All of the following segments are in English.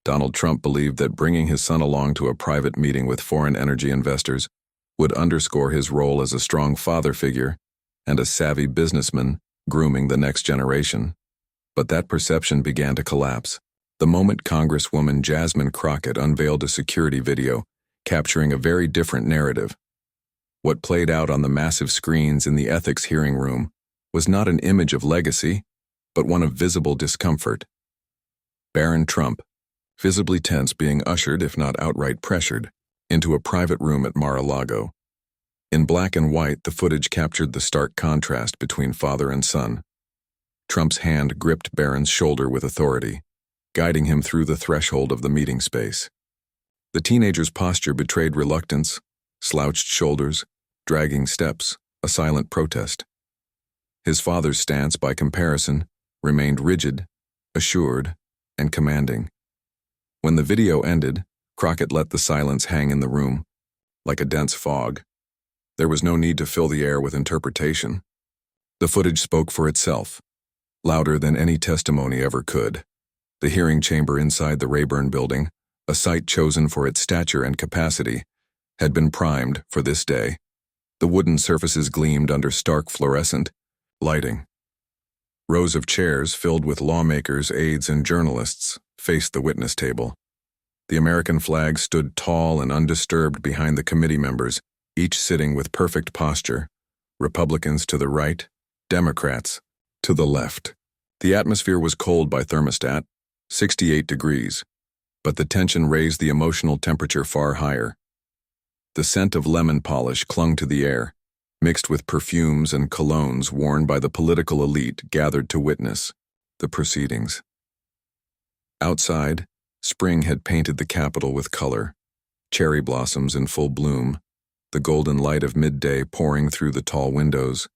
Donald Trump believed that bringing his son along to a private meeting with foreign energy investors would underscore his role as a strong father figure and a savvy businessman grooming the next generation. But that perception began to collapse the moment Congresswoman Jasmine Crockett unveiled a security video capturing a very different narrative. What played out on the massive screens in the ethics hearing room was not an image of legacy, but one of visible discomfort. Barron Trump, visibly tense, being ushered, if not outright pressured, into a private room at Mar-a-Lago. In black and white, the footage captured the stark contrast between father and son. Trump's hand gripped Barron's shoulder with authority, guiding him through the threshold of the meeting space. The teenager's posture betrayed reluctance, slouched shoulders, dragging steps, a silent protest. His father's stance, by comparison, remained rigid, assured, and commanding. When the video ended, Crockett let the silence hang in the room, like a dense fog. There was no need to fill the air with interpretation. The footage spoke for itself, louder than any testimony ever could. The hearing chamber inside the Rayburn building, a site chosen for its stature and capacity, had been primed for this day. The wooden surfaces gleamed under stark fluorescent lighting. Rows of chairs filled with lawmakers, aides, and journalists faced the witness table. The American flag stood tall and undisturbed behind the committee members, each sitting with perfect posture, Republicans to the right, Democrats to the left. The atmosphere was cold by thermostat, 68 degrees, but the tension raised the emotional temperature far higher. The scent of lemon polish clung to the air, mixed with perfumes and colognes worn by the political elite gathered to witness the proceedings. Outside, spring had painted the Capitol with color, cherry blossoms in full bloom, the golden light of midday pouring through the tall windows,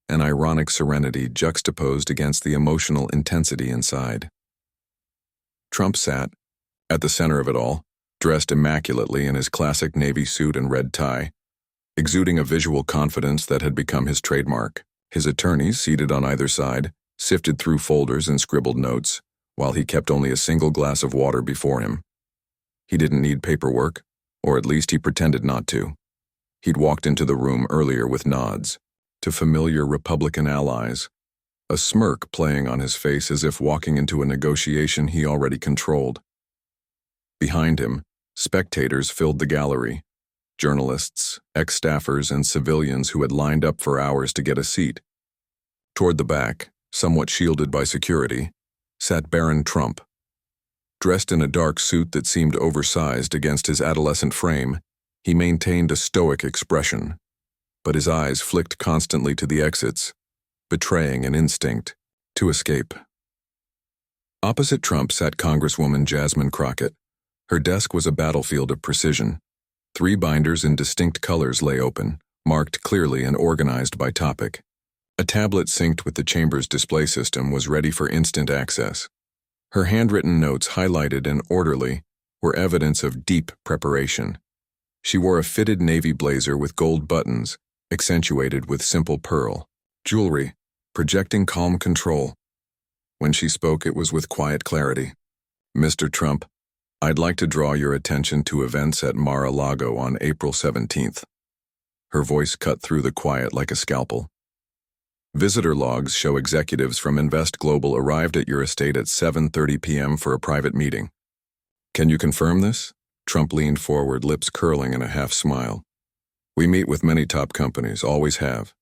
an ironic serenity juxtaposed against the emotional intensity inside. Trump sat, at the center of it all, dressed immaculately in his classic navy suit and red tie, exuding a visual confidence that had become his trademark. His attorneys, seated on either side, sifted through folders and scribbled notes, while he kept only a single glass of water before him. He didn't need paperwork, or at least he pretended not to. He'd walked into the room earlier with nods to familiar Republican allies, a smirk playing on his face as if walking into a negotiation he already controlled. Behind him, spectators filled the gallery, journalists, ex-staffers, and civilians who had lined up for hours to get a seat. Toward the back, somewhat shielded by security, sat Barron Trump. Dressed in a dark suit that seemed oversized against his adolescent frame, he maintained a stoic expression, but his eyes flicked constantly to the exits, betraying an instinct to escape. Opposite Trump sat Congresswoman Jasmine Crockett. Her desk was a battlefield of precision. 3 binders in distinct colors lay open, marked clearly and organized by topic. A tablet synced with the chamber's display system was ready for instant access. Her handwritten notes, highlighted and orderly, were evidence of deep preparation. She wore a fitted navy blazer with gold buttons, accentuated with simple pearl jewelry, projecting calm control. When she spoke, it was with quiet clarity. "Mr. Trump, I'd like to draw your attention to events at Mar-a-Lago on April 17th. Her voice cut through the quiet like a scalpel. "Visitor logs show executives from Invest Global arrived at your estate at 7:30 p.m. for a private meeting. Can you confirm this?" Trump leaned forward, lips curling in a half-smile. "We meet with many top companies, always have.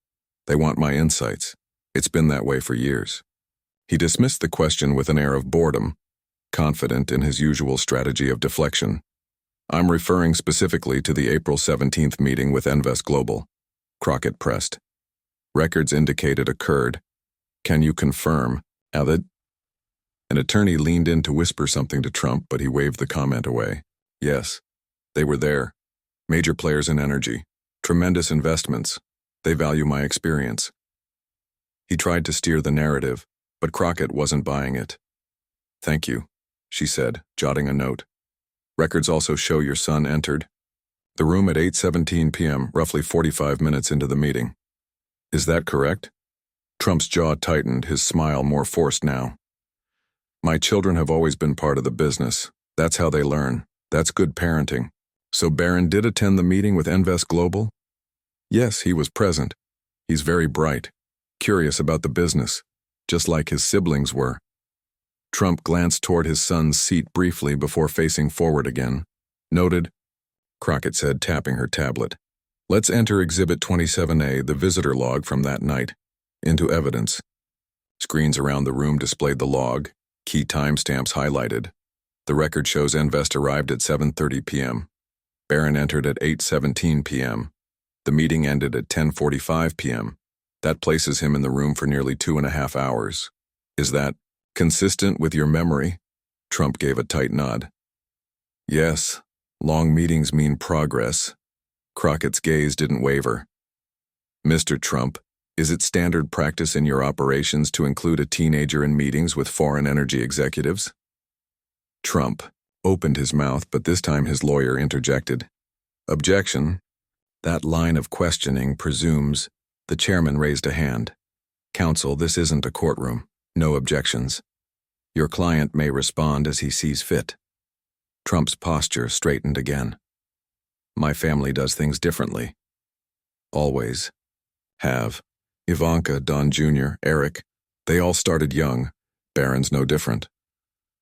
They want my insights. It's been that way for years." He dismissed the question with an air of boredom, confident in his usual strategy of deflection. "I'm referring specifically to the April 17th meeting with Invest Global," Crockett pressed. "Records indicate it occurred. Can you confirm that?" An attorney leaned in to whisper something to Trump, but he waved the comment away. "Yes, they were there. Major players in energy. Tremendous investments. They value my experience." He tried to steer the narrative, but Crockett wasn't buying it. "Thank you," she said, jotting a note. "Records also show your son entered the room at 8:17 p.m., roughly 45 minutes into the meeting. Is that correct?" Trump's jaw tightened, his smile more forced now. "My children have always been part of the business, That's how they learn. That's good parenting. So Barron did attend the meeting with Invest Global? Yes, he was present. He's very bright, curious about the business, just like his siblings were. Trump glanced toward his son's seat briefly before facing forward again. Noted, Crockett said, tapping her tablet. Let's enter Exhibit 27A, the visitor log from that night, into evidence. Screens around the room displayed the log, key timestamps highlighted. The record shows Invest arrived at 7:30 p.m. Barron entered at 8:17 p.m. The meeting ended at 10:45 p.m. That places him in the room for nearly 2.5 hours. Is that consistent with your memory? Trump gave a tight nod. Yes, long meetings mean progress. Crockett's gaze didn't waver. Mr. Trump, is it standard practice in your operations to include a teenager in meetings with foreign energy executives? Trump opened his mouth, but this time his lawyer interjected. Objection. That line of questioning presumes. The chairman raised a hand. Counsel, this isn't a courtroom. No objections. Your client may respond as he sees fit. Trump's posture straightened again. My family does things differently. Always. Have. Ivanka, Don Jr., Eric, they all started young. Barron's no different.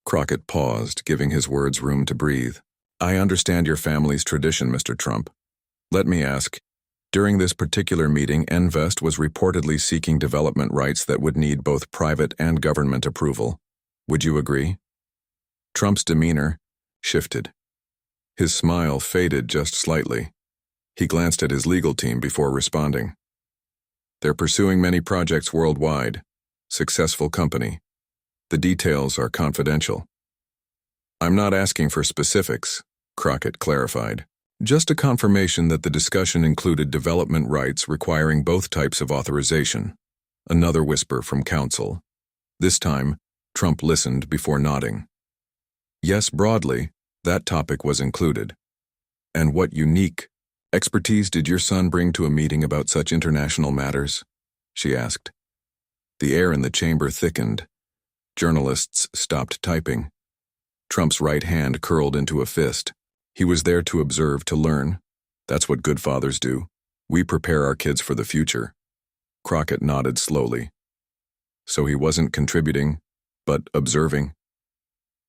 Crockett paused, giving his words room to breathe. I understand your family's tradition, Mr. Trump. Let me ask, during this particular meeting, Invest was reportedly seeking development rights that would need both private and government approval. Would you agree? Trump's demeanor shifted. His smile faded just slightly. He glanced at his legal team before responding. They're pursuing many projects worldwide. Successful company. The details are confidential. I'm not asking for specifics, Crockett clarified. Just a confirmation that the discussion included development rights requiring both types of authorization. Another whisper from counsel. This time, Trump listened before nodding. Yes, broadly, that topic was included. And what unique expertise did your son bring to a meeting about such international matters? She asked. The air in the chamber thickened. Journalists stopped typing. Trump's right hand curled into a fist. He was there to observe, to learn. That's what good fathers do. We prepare our kids for the future. Crockett nodded slowly. So he wasn't contributing, but observing?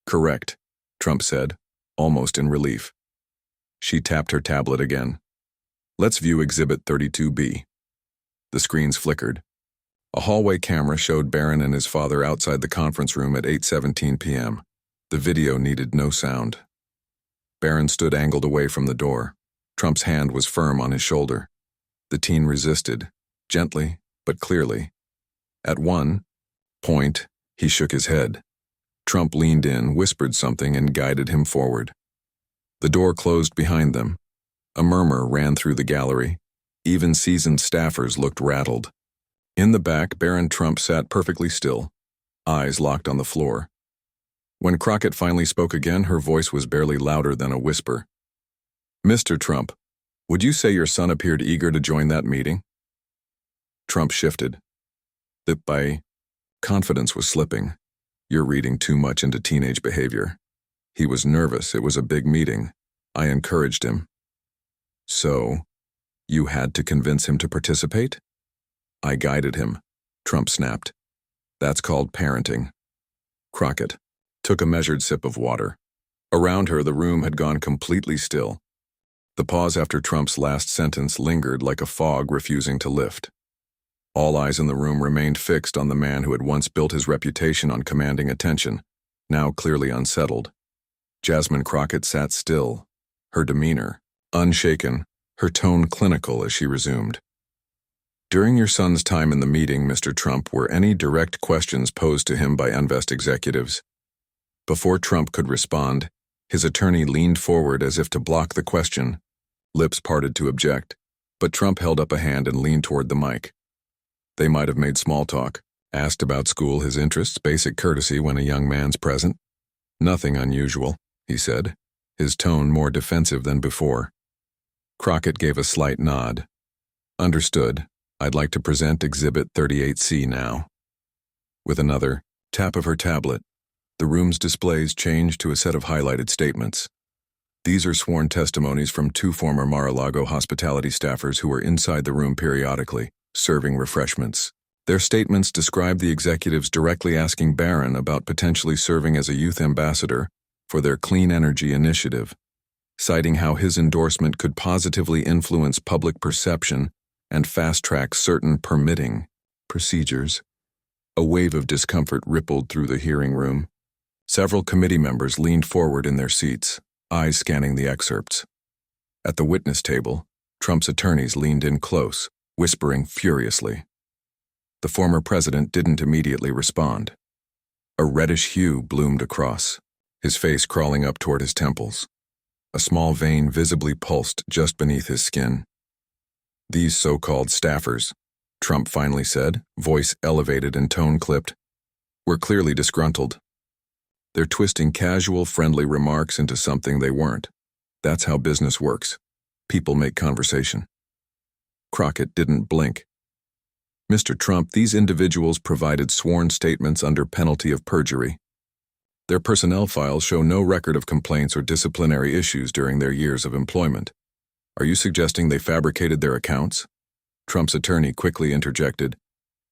Correct, Trump said, almost in relief. She tapped her tablet again. Let's view Exhibit 32B. The screens flickered. A hallway camera showed Barron and his father outside the conference room at 8:17 p.m. The video needed no sound. Barron stood angled away from the door. Trump's hand was firm on his shoulder. The teen resisted, gently but clearly. At one point, he shook his head. Trump leaned in, whispered something, and guided him forward. The door closed behind them. A murmur ran through the gallery. Even seasoned staffers looked rattled. In the back, Barron Trump sat perfectly still, eyes locked on the floor. When Crockett finally spoke again, her voice was barely louder than a whisper. Mr. Trump, would you say your son appeared eager to join that meeting? Trump shifted. Confidence was slipping. You're reading too much into teenage behavior. He was nervous. It was a big meeting. I encouraged him. So, you had to convince him to participate? I guided him, Trump snapped. That's called parenting. Crockett took a measured sip of water. Around her, the room had gone completely still. The pause after Trump's last sentence lingered like a fog refusing to lift. All eyes in the room remained fixed on the man who had once built his reputation on commanding attention, now clearly unsettled. Jasmine Crockett sat still, her demeanor unshaken, her tone clinical as she resumed. During your son's time in the meeting, Mr. Trump, were any direct questions posed to him by Invest executives? Before Trump could respond, his attorney leaned forward as if to block the question. Lips parted to object, but Trump held up a hand and leaned toward the mic. They might have made small talk, asked about school, his interests, basic courtesy when a young man's present. Nothing unusual, he said, his tone more defensive than before. Crockett gave a slight nod. Understood. I'd like to present Exhibit 38C now. With another tap of her tablet, The room's displays changed to a set of highlighted statements. These are sworn testimonies from 2 former Mar-a-Lago hospitality staffers who were inside the room periodically, serving refreshments. Their statements describe the executives directly asking Barron about potentially serving as a youth ambassador for their clean energy initiative, citing how his endorsement could positively influence public perception and fast-track certain permitting procedures. A wave of discomfort rippled through the hearing room. Several committee members leaned forward in their seats, eyes scanning the excerpts. At the witness table, Trump's attorneys leaned in close, whispering furiously. The former president didn't immediately respond. A reddish hue bloomed across, his face crawling up toward his temples. A small vein visibly pulsed just beneath his skin. "These so-called staffers," Trump finally said, voice elevated and tone clipped, "were clearly disgruntled. They're twisting casual, friendly remarks into something they weren't. That's how business works. People make conversation." Crockett didn't blink. "Mr. Trump, these individuals provided sworn statements under penalty of perjury. Their personnel files show no record of complaints or disciplinary issues during their years of employment. Are you suggesting they fabricated their accounts?" Trump's attorney quickly interjected,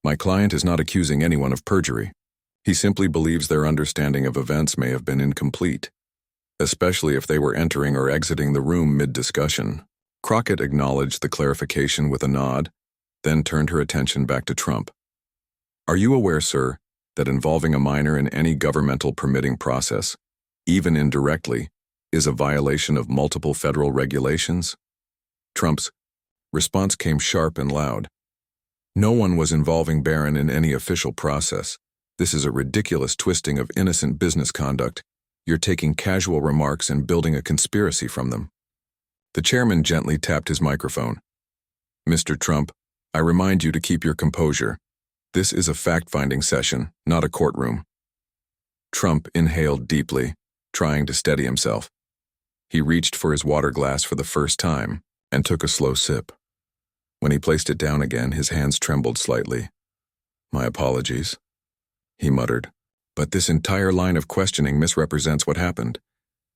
"My client is not accusing anyone of perjury. He simply believes their understanding of events may have been incomplete, especially if they were entering or exiting the room mid-discussion." Crockett acknowledged the clarification with a nod, then turned her attention back to Trump. "Are you aware, sir, that involving a minor in any governmental permitting process, even indirectly, is a violation of multiple federal regulations?" Trump's response came sharp and loud. "No one was involving Barron in any official process. This is a ridiculous twisting of innocent business conduct. You're taking casual remarks and building a conspiracy from them." The chairman gently tapped his microphone. "Mr. Trump, I remind you to keep your composure. This is a fact-finding session, not a courtroom." Trump inhaled deeply, trying to steady himself. He reached for his water glass for the first time and took a slow sip. When he placed it down again, his hands trembled slightly. "My apologies," he muttered, "but this entire line of questioning misrepresents what happened.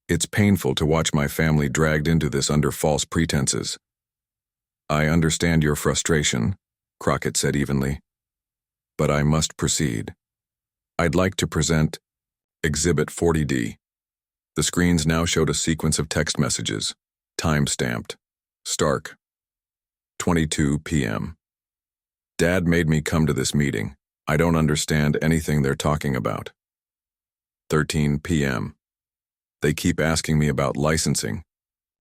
It's painful to watch my family dragged into this under false pretenses." "I understand your frustration," Crockett said evenly, "but I must proceed. I'd like to present Exhibit 40D. The screens now showed a sequence of text messages, time-stamped. Stark. 22 p.m. "Dad made me come to this meeting. I don't understand anything they're talking about." 13 p.m. "They keep asking me about licensing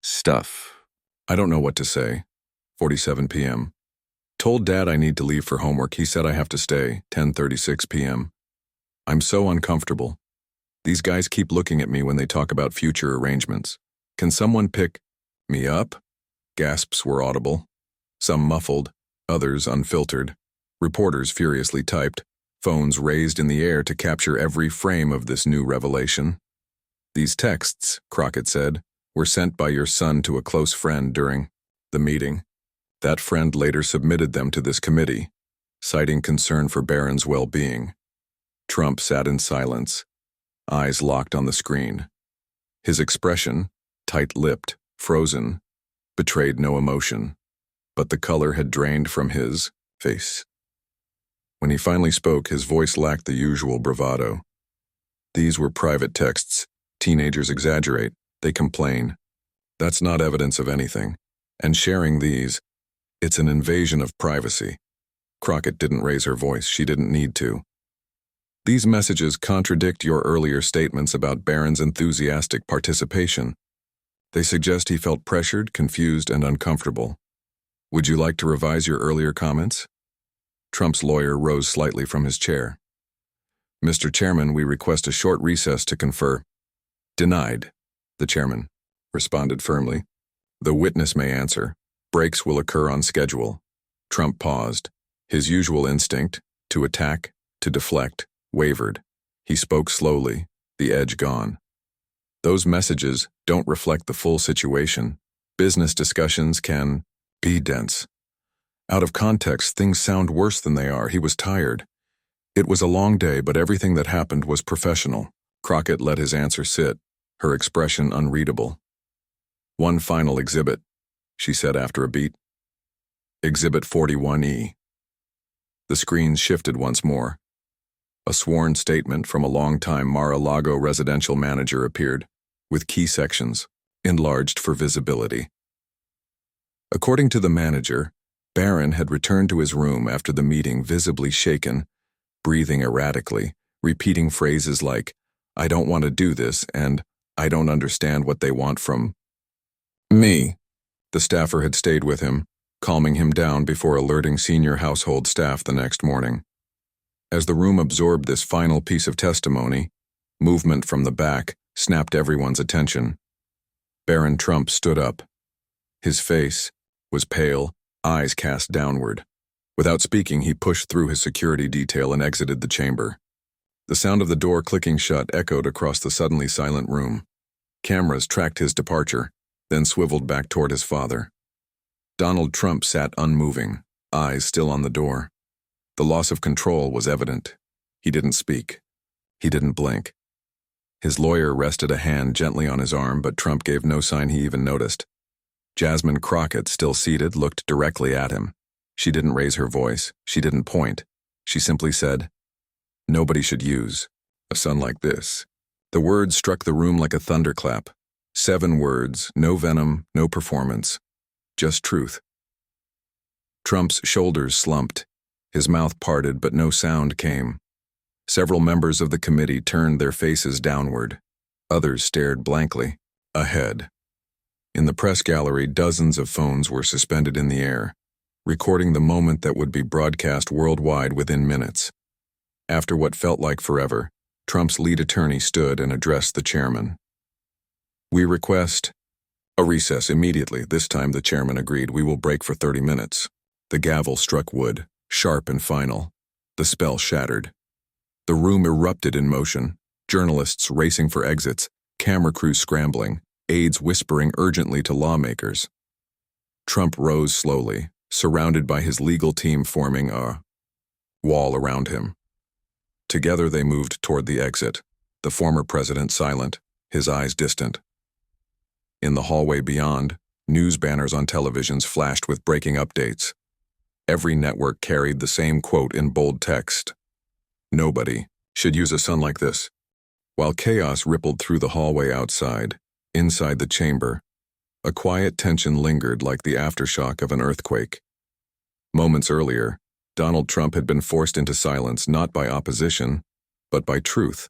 stuff. I don't know what to say." 47 p.m. "Told Dad I need to leave for homework. He said I have to stay." 10:36 p.m. "I'm so uncomfortable. These guys keep looking at me when they talk about future arrangements. Can someone pick me up?" Gasps were audible, some muffled, others unfiltered. Reporters furiously typed, phones raised in the air to capture every frame of this new revelation. "These texts," Crockett said, "were sent by your son to a close friend during the meeting. That friend later submitted them to this committee, citing concern for Barron's well-being." Trump sat in silence, eyes locked on the screen. His expression, tight-lipped, frozen, betrayed no emotion, but the color had drained from his face. When he finally spoke, his voice lacked the usual bravado. "These were private texts. Teenagers exaggerate. They complain. That's not evidence of anything. And sharing these, it's an invasion of privacy." Crockett didn't raise her voice. She didn't need to. "These messages contradict your earlier statements about Barron's enthusiastic participation. They suggest he felt pressured, confused, and uncomfortable. Would you like to revise your earlier comments?" Trump's lawyer rose slightly from his chair. "Mr. Chairman, we request a short recess to confer." "Denied," the chairman responded firmly. "The witness may answer. Breaks will occur on schedule." Trump paused. His usual instinct, to attack, to deflect, wavered. He spoke slowly, the edge gone. "Those messages don't reflect the full situation. Business discussions can be dense. Out of context, things sound worse than they are." He was tired. "It was a long day, but everything that happened was professional." Crockett let his answer sit, her expression unreadable. "One final exhibit," she said after a beat. "Exhibit 41E. The screens shifted once more. A sworn statement from a long-time Mar-a-Lago residential manager appeared, with key sections, enlarged for visibility. According to the manager, Barron had returned to his room after the meeting visibly shaken, breathing erratically, repeating phrases like, "I don't want to do this," and "I don't understand what they want from me." The staffer had stayed with him, calming him down before alerting senior household staff the next morning. As the room absorbed this final piece of testimony, movement from the back snapped everyone's attention. Barron Trump stood up. His face was pale, eyes cast downward. Without speaking, he pushed through his security detail and exited the chamber. The sound of the door clicking shut echoed across the suddenly silent room. Cameras tracked his departure, then swiveled back toward his father. Donald Trump sat unmoving, eyes still on the door. The loss of control was evident. He didn't speak. He didn't blink. His lawyer rested a hand gently on his arm, but Trump gave no sign he even noticed. Jasmine Crockett, still seated, looked directly at him. She didn't raise her voice. She didn't point. She simply said, "Nobody should use a son like this." The words struck the room like a thunderclap. 7 words, no venom, no performance, just truth. Trump's shoulders slumped. His mouth parted, but no sound came. Several members of the committee turned their faces downward. Others stared blankly, ahead. In the press gallery, dozens of phones were suspended in the air, recording the moment that would be broadcast worldwide within minutes. After what felt like forever, Trump's lead attorney stood and addressed the chairman. "We request a recess immediately." This time the chairman agreed. "We will break for 30 minutes. The gavel struck wood, sharp and final. The spell shattered. The room erupted in motion, journalists racing for exits, camera crews scrambling, aides whispering urgently to lawmakers. Trump rose slowly, surrounded by his legal team forming a wall around him. Together they moved toward the exit, the former president silent, his eyes distant. In the hallway beyond, news banners on televisions flashed with breaking updates. Every network carried the same quote in bold text: "Nobody should use a son like this." While chaos rippled through the hallway outside, inside the chamber, a quiet tension lingered like the aftershock of an earthquake. Moments earlier, Donald Trump had been forced into silence not by opposition, but by truth,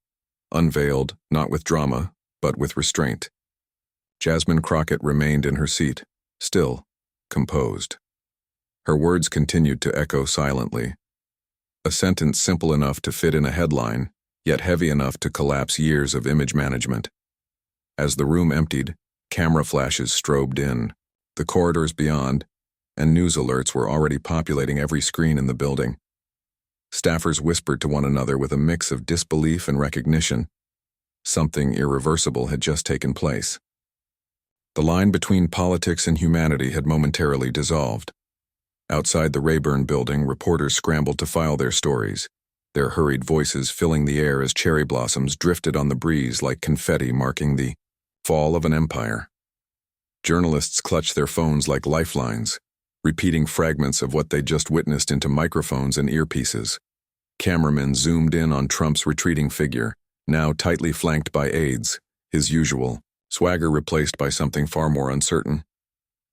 unveiled not with drama, but with restraint. Jasmine Crockett remained in her seat, still, composed. Her words continued to echo silently. A sentence simple enough to fit in a headline, yet heavy enough to collapse years of image management. As the room emptied, camera flashes strobed in, the corridors beyond, and news alerts were already populating every screen in the building. Staffers whispered to one another with a mix of disbelief and recognition. Something irreversible had just taken place. The line between politics and humanity had momentarily dissolved. Outside the Rayburn building, reporters scrambled to file their stories, their hurried voices filling the air as cherry blossoms drifted on the breeze like confetti marking the fall of an empire. Journalists clutched their phones like lifelines, repeating fragments of what they'd just witnessed into microphones and earpieces. Cameramen zoomed in on Trump's retreating figure, now tightly flanked by aides, his usual swagger replaced by something far more uncertain.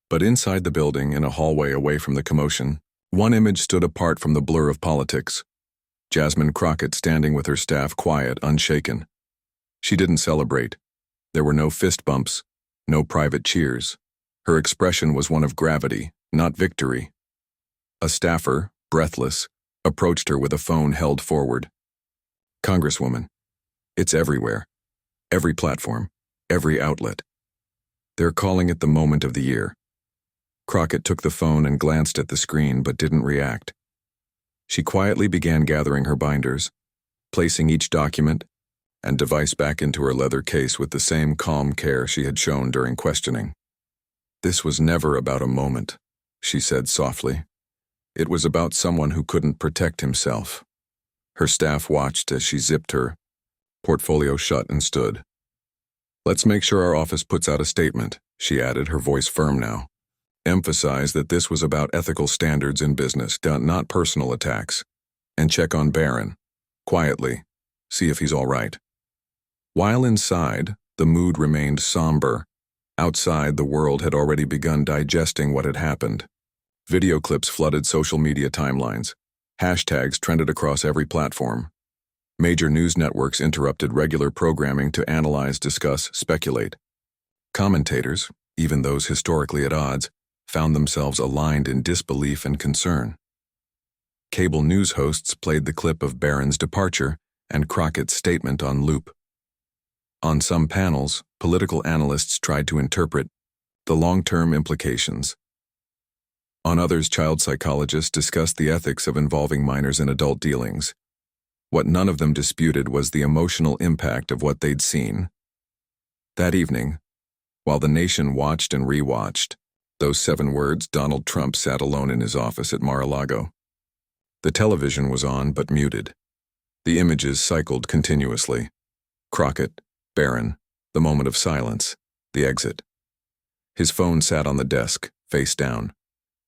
But inside the building, in a hallway away from the commotion, one image stood apart from the blur of politics. Jasmine Crockett standing with her staff, quiet, unshaken. She didn't celebrate. There were no fist bumps, no private cheers. Her expression was one of gravity, not victory. A staffer, breathless, approached her with a phone held forward. "Congresswoman, it's everywhere. Every platform, every outlet. They're calling it the moment of the year." Crockett took the phone and glanced at the screen but didn't react. She quietly began gathering her binders, placing each document and device back into her leather case with the same calm care she had shown during questioning. "This was never about a moment," she said softly. "It was about someone who couldn't protect himself." Her staff watched as she zipped her portfolio shut and stood. "Let's make sure our office puts out a statement," she added, her voice firm now. "Emphasize that this was about ethical standards in business, not personal attacks. And check on Barron. Quietly. See if he's all right." While inside, the mood remained somber. Outside, the world had already begun digesting what had happened. Video clips flooded social media timelines. Hashtags trended across every platform. Major news networks interrupted regular programming to analyze, discuss, speculate. Commentators, even those historically at odds, found themselves aligned in disbelief and concern. Cable news hosts played the clip of Barron's departure and Crockett's statement on loop. On some panels, political analysts tried to interpret the long-term implications. On others, child psychologists discussed the ethics of involving minors in adult dealings. What none of them disputed was the emotional impact of what they'd seen. That evening, while the nation watched and rewatched those 7 words, Donald Trump sat alone in his office at Mar-a-Lago. The television was on but muted. The images cycled continuously. Crockett, Barron, the moment of silence, the exit. His phone sat on the desk, face down.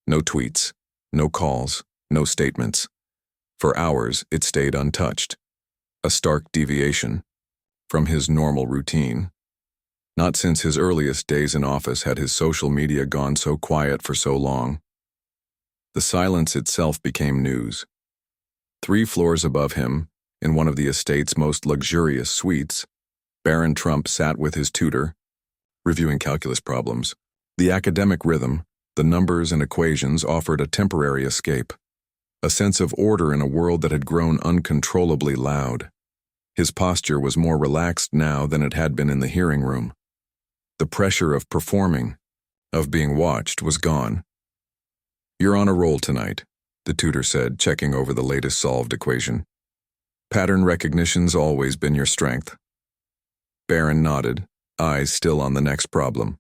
No tweets, no calls, no statements. For hours, it stayed untouched. A stark deviation from his normal routine. Not since his earliest days in office had his social media gone so quiet for so long. The silence itself became news. 3 floors above him, in one of the estate's most luxurious suites, Barron Trump sat with his tutor, reviewing calculus problems. The academic rhythm, the numbers and equations offered a temporary escape. A sense of order in a world that had grown uncontrollably loud. His posture was more relaxed now than it had been in the hearing room. The pressure of performing, of being watched, was gone. "You're on a roll tonight," the tutor said, checking over the latest solved equation. "Pattern recognition's always been your strength." Barron nodded, eyes still on the next problem.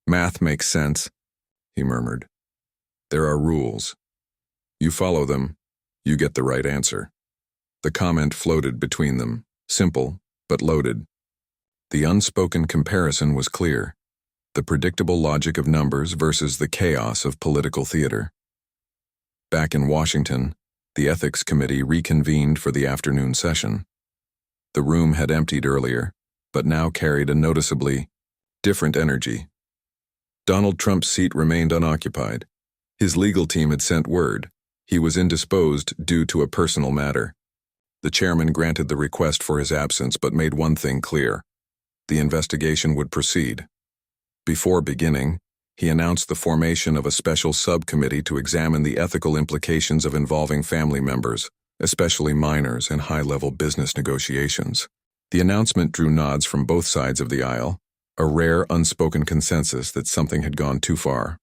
"Math makes sense," he murmured. "There are rules. You follow them, you get the right answer." The comment floated between them, simple but loaded. The unspoken comparison was clear. The predictable logic of numbers versus the chaos of political theater. Back in Washington, the Ethics Committee reconvened for the afternoon session. The room had emptied earlier, but now carried a noticeably different energy. Donald Trump's seat remained unoccupied. His legal team had sent word. He was indisposed due to a personal matter. The chairman granted the request for his absence but made one thing clear. The investigation would proceed. Before beginning, he announced the formation of a special subcommittee to examine the ethical implications of involving family members, especially minors, in high-level business negotiations. The announcement drew nods from both sides of the aisle, a rare unspoken consensus that something had gone too far.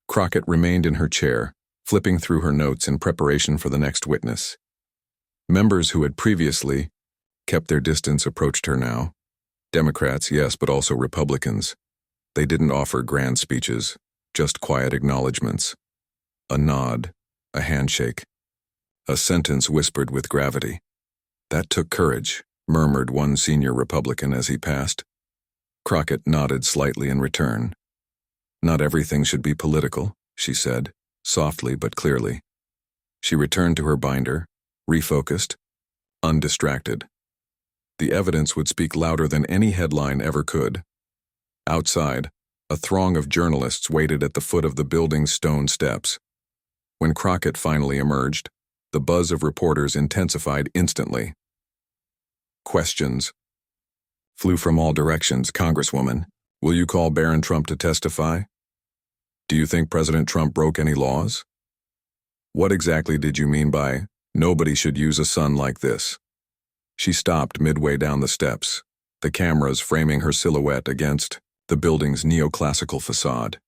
Crockett remained in her chair, flipping through her notes in preparation for the next witness. Members who had previously kept their distance approached her now. Democrats, yes, but also Republicans. They didn't offer grand speeches, just quiet acknowledgments. A nod, a handshake, a sentence whispered with gravity. "That took courage," murmured one senior Republican as he passed. Crockett nodded slightly in return. "Not everything should be political," she said, softly but clearly. She returned to her binder, refocused, undistracted. The evidence would speak louder than any headline ever could. Outside, a throng of journalists waited at the foot of the building's stone steps. When Crockett finally emerged, the buzz of reporters intensified instantly. Questions flew from all directions. "Congresswoman, will you call Barron Trump to testify? Do you think President Trump broke any laws? What exactly did you mean by, 'Nobody should use a son like this'?" She stopped midway down the steps, the cameras framing her silhouette against the building's neoclassical facade.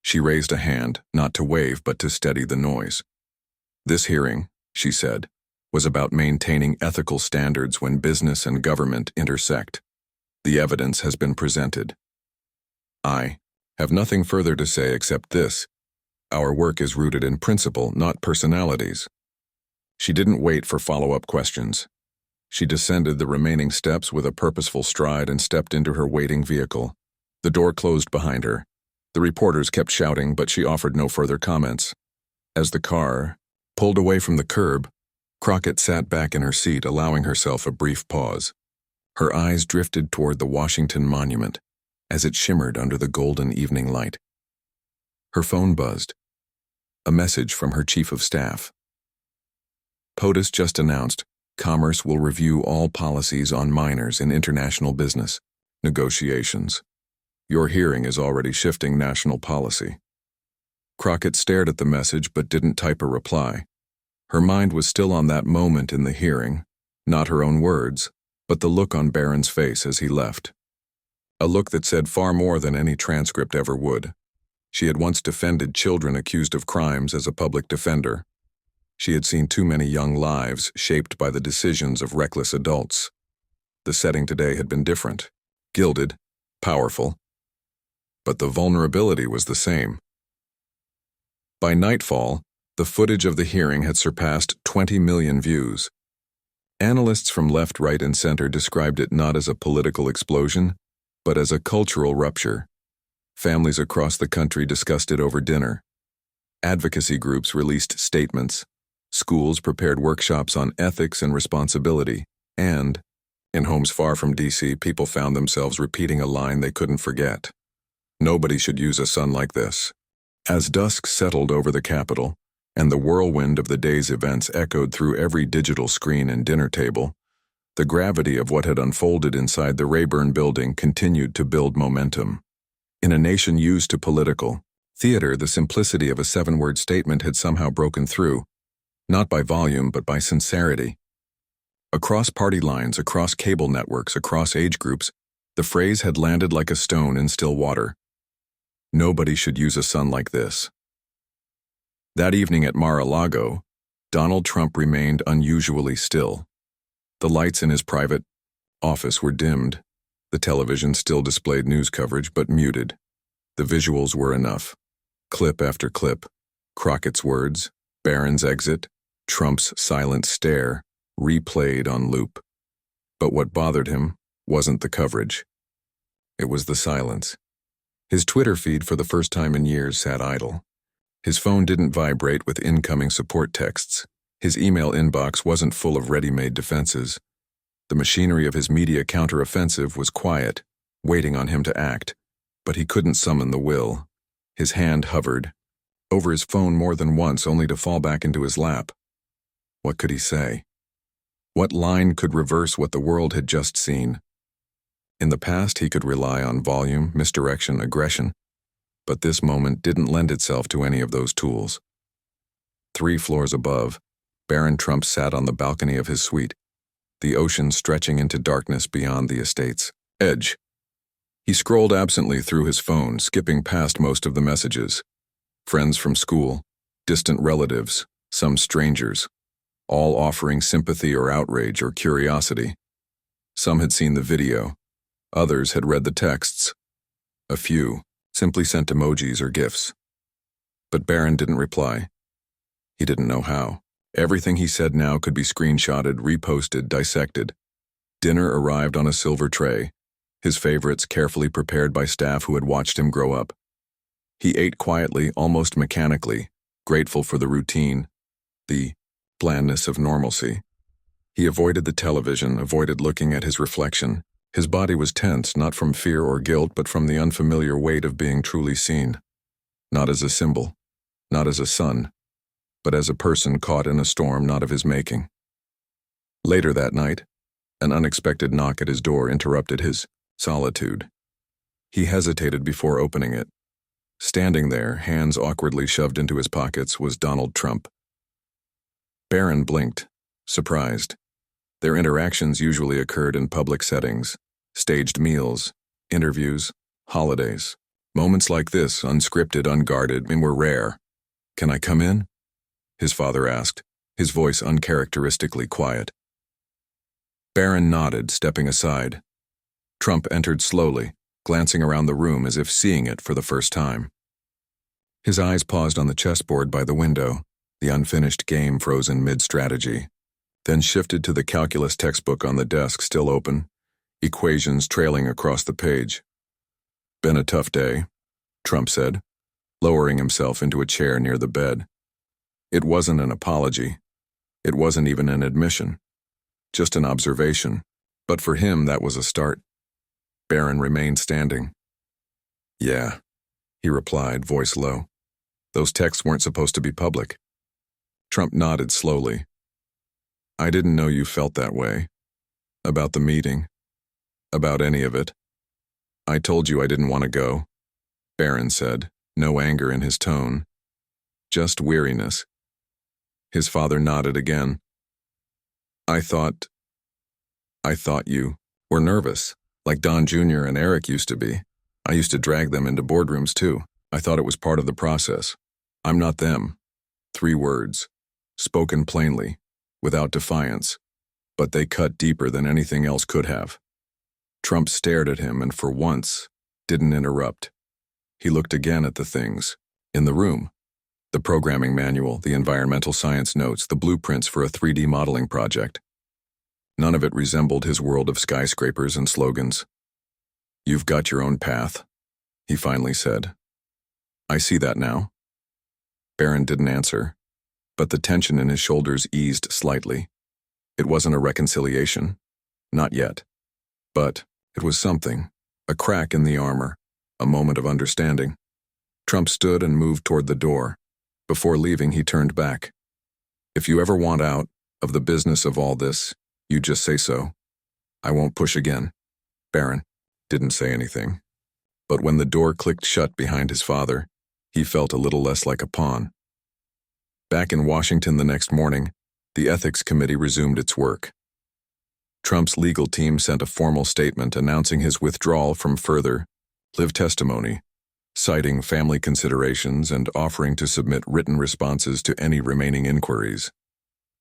She raised a hand, not to wave but to steady the noise. "This hearing," she said, "was about maintaining ethical standards when business and government intersect. The evidence has been presented. I have nothing further to say except this: our work is rooted in principle, not personalities." She didn't wait for follow-up questions. She descended the remaining steps with a purposeful stride and stepped into her waiting vehicle. The door closed behind her. The reporters kept shouting, but she offered no further comments. As the car pulled away from the curb, Crockett sat back in her seat, allowing herself a brief pause. Her eyes drifted toward the Washington Monument as it shimmered under the golden evening light. Her phone buzzed. A message from her chief of staff. POTUS just announced Commerce will review all policies on minors in international business negotiations. Your hearing is already shifting national policy. Crockett stared at the message but didn't type a reply. Her mind was still on that moment in the hearing, not her own words, but the look on Barron's face as he left. A look that said far more than any transcript ever would. She had once defended children accused of crimes as a public defender. She had seen too many young lives shaped by the decisions of reckless adults. The setting today had been different, gilded, powerful, but the vulnerability was the same. By nightfall, the footage of the hearing had surpassed 20 million views. Analysts from left, right, and center described it not as a political explosion, but as a cultural rupture. Families across the country discussed it over dinner. Advocacy groups released statements. Schools prepared workshops on ethics and responsibility, and, in homes far from D.C., people found themselves repeating a line they couldn't forget. Nobody should use a son like this. As dusk settled over the Capitol, and the whirlwind of the day's events echoed through every digital screen and dinner table, the gravity of what had unfolded inside the Rayburn building continued to build momentum. In a nation used to political theater, the simplicity of a 7-word statement had somehow broken through, not by volume but by sincerity. Across party lines, across cable networks, across age groups, the phrase had landed like a stone in still water. Nobody should use a son like this. That evening at Mar-a-Lago, Donald Trump remained unusually still. The lights in his private office were dimmed. The television still displayed news coverage but muted. The visuals were enough. Clip after clip. Crockett's words, Barron's exit, Trump's silent stare, replayed on loop. But what bothered him wasn't the coverage. It was the silence. His Twitter feed for the first time in years sat idle. His phone didn't vibrate with incoming support texts. His email inbox wasn't full of ready-made defenses. The machinery of his media counteroffensive was quiet, waiting on him to act, but he couldn't summon the will. His hand hovered over his phone more than once, only to fall back into his lap. What could he say? What line could reverse what the world had just seen? In the past, he could rely on volume, misdirection, aggression, but this moment didn't lend itself to any of those tools. 3 floors above, Barron Trump sat on the balcony of his suite, the ocean stretching into darkness beyond the estate's edge. He scrolled absently through his phone, skipping past most of the messages. Friends from school, distant relatives, some strangers, all offering sympathy or outrage or curiosity. Some had seen the video. Others had read the texts. A few simply sent emojis or GIFs. But Barron didn't reply. He didn't know how. Everything he said now could be screenshotted, reposted, dissected. Dinner arrived on a silver tray, his favorites carefully prepared by staff who had watched him grow up. He ate quietly, almost mechanically, grateful for the routine, the blandness of normalcy. He avoided the television, avoided looking at his reflection. His body was tense, not from fear or guilt, but from the unfamiliar weight of being truly seen. Not as a symbol, not as a son, but as a person caught in a storm not of his making. Later that night, an unexpected knock at his door interrupted his solitude. He hesitated before opening it. Standing there, hands awkwardly shoved into his pockets, was Donald Trump. Barron blinked, surprised. Their interactions usually occurred in public settings, staged meals, interviews, holidays. Moments like this, unscripted, unguarded, were rare. "Can I come in?" his father asked, his voice uncharacteristically quiet. Barron nodded, stepping aside. Trump entered slowly, glancing around the room as if seeing it for the first time. His eyes paused on the chessboard by the window, the unfinished game frozen mid-strategy. then shifted to the calculus textbook on the desk still open, equations trailing across the page. "Been a tough day," Trump said, lowering himself into a chair near the bed. It wasn't an apology. It wasn't even an admission. Just an observation. But for him, that was a start. Barron remained standing. "Yeah," he replied, voice low. "Those texts weren't supposed to be public." Trump nodded slowly. "I didn't know you felt that way. About the meeting. About any of it. I told you I didn't want to go," Barron said, no anger in his tone. Just weariness. His father nodded again. I thought you were nervous, like Don Jr. and Eric used to be. I used to drag them into boardrooms too. I thought it was part of the process. I'm not them." 3 words, spoken plainly, without defiance, but they cut deeper than anything else could have. Trump stared at him and for once didn't interrupt. He looked again at the things in the room. The programming manual, the environmental science notes, the blueprints for a 3D modeling project. None of it resembled his world of skyscrapers and slogans. "You've got your own path," he finally said. "I see that now." Barron didn't answer, but the tension in his shoulders eased slightly. It wasn't a reconciliation. Not yet. But it was something, a crack in the armor, a moment of understanding. Trump stood and moved toward the door. Before leaving, he turned back. "If you ever want out of the business of all this, you just say so. I won't push again." Barron didn't say anything. But when the door clicked shut behind his father, he felt a little less like a pawn. Back in Washington the next morning, the Ethics Committee resumed its work. Trump's legal team sent a formal statement announcing his withdrawal from further live testimony, citing family considerations and offering to submit written responses to any remaining inquiries.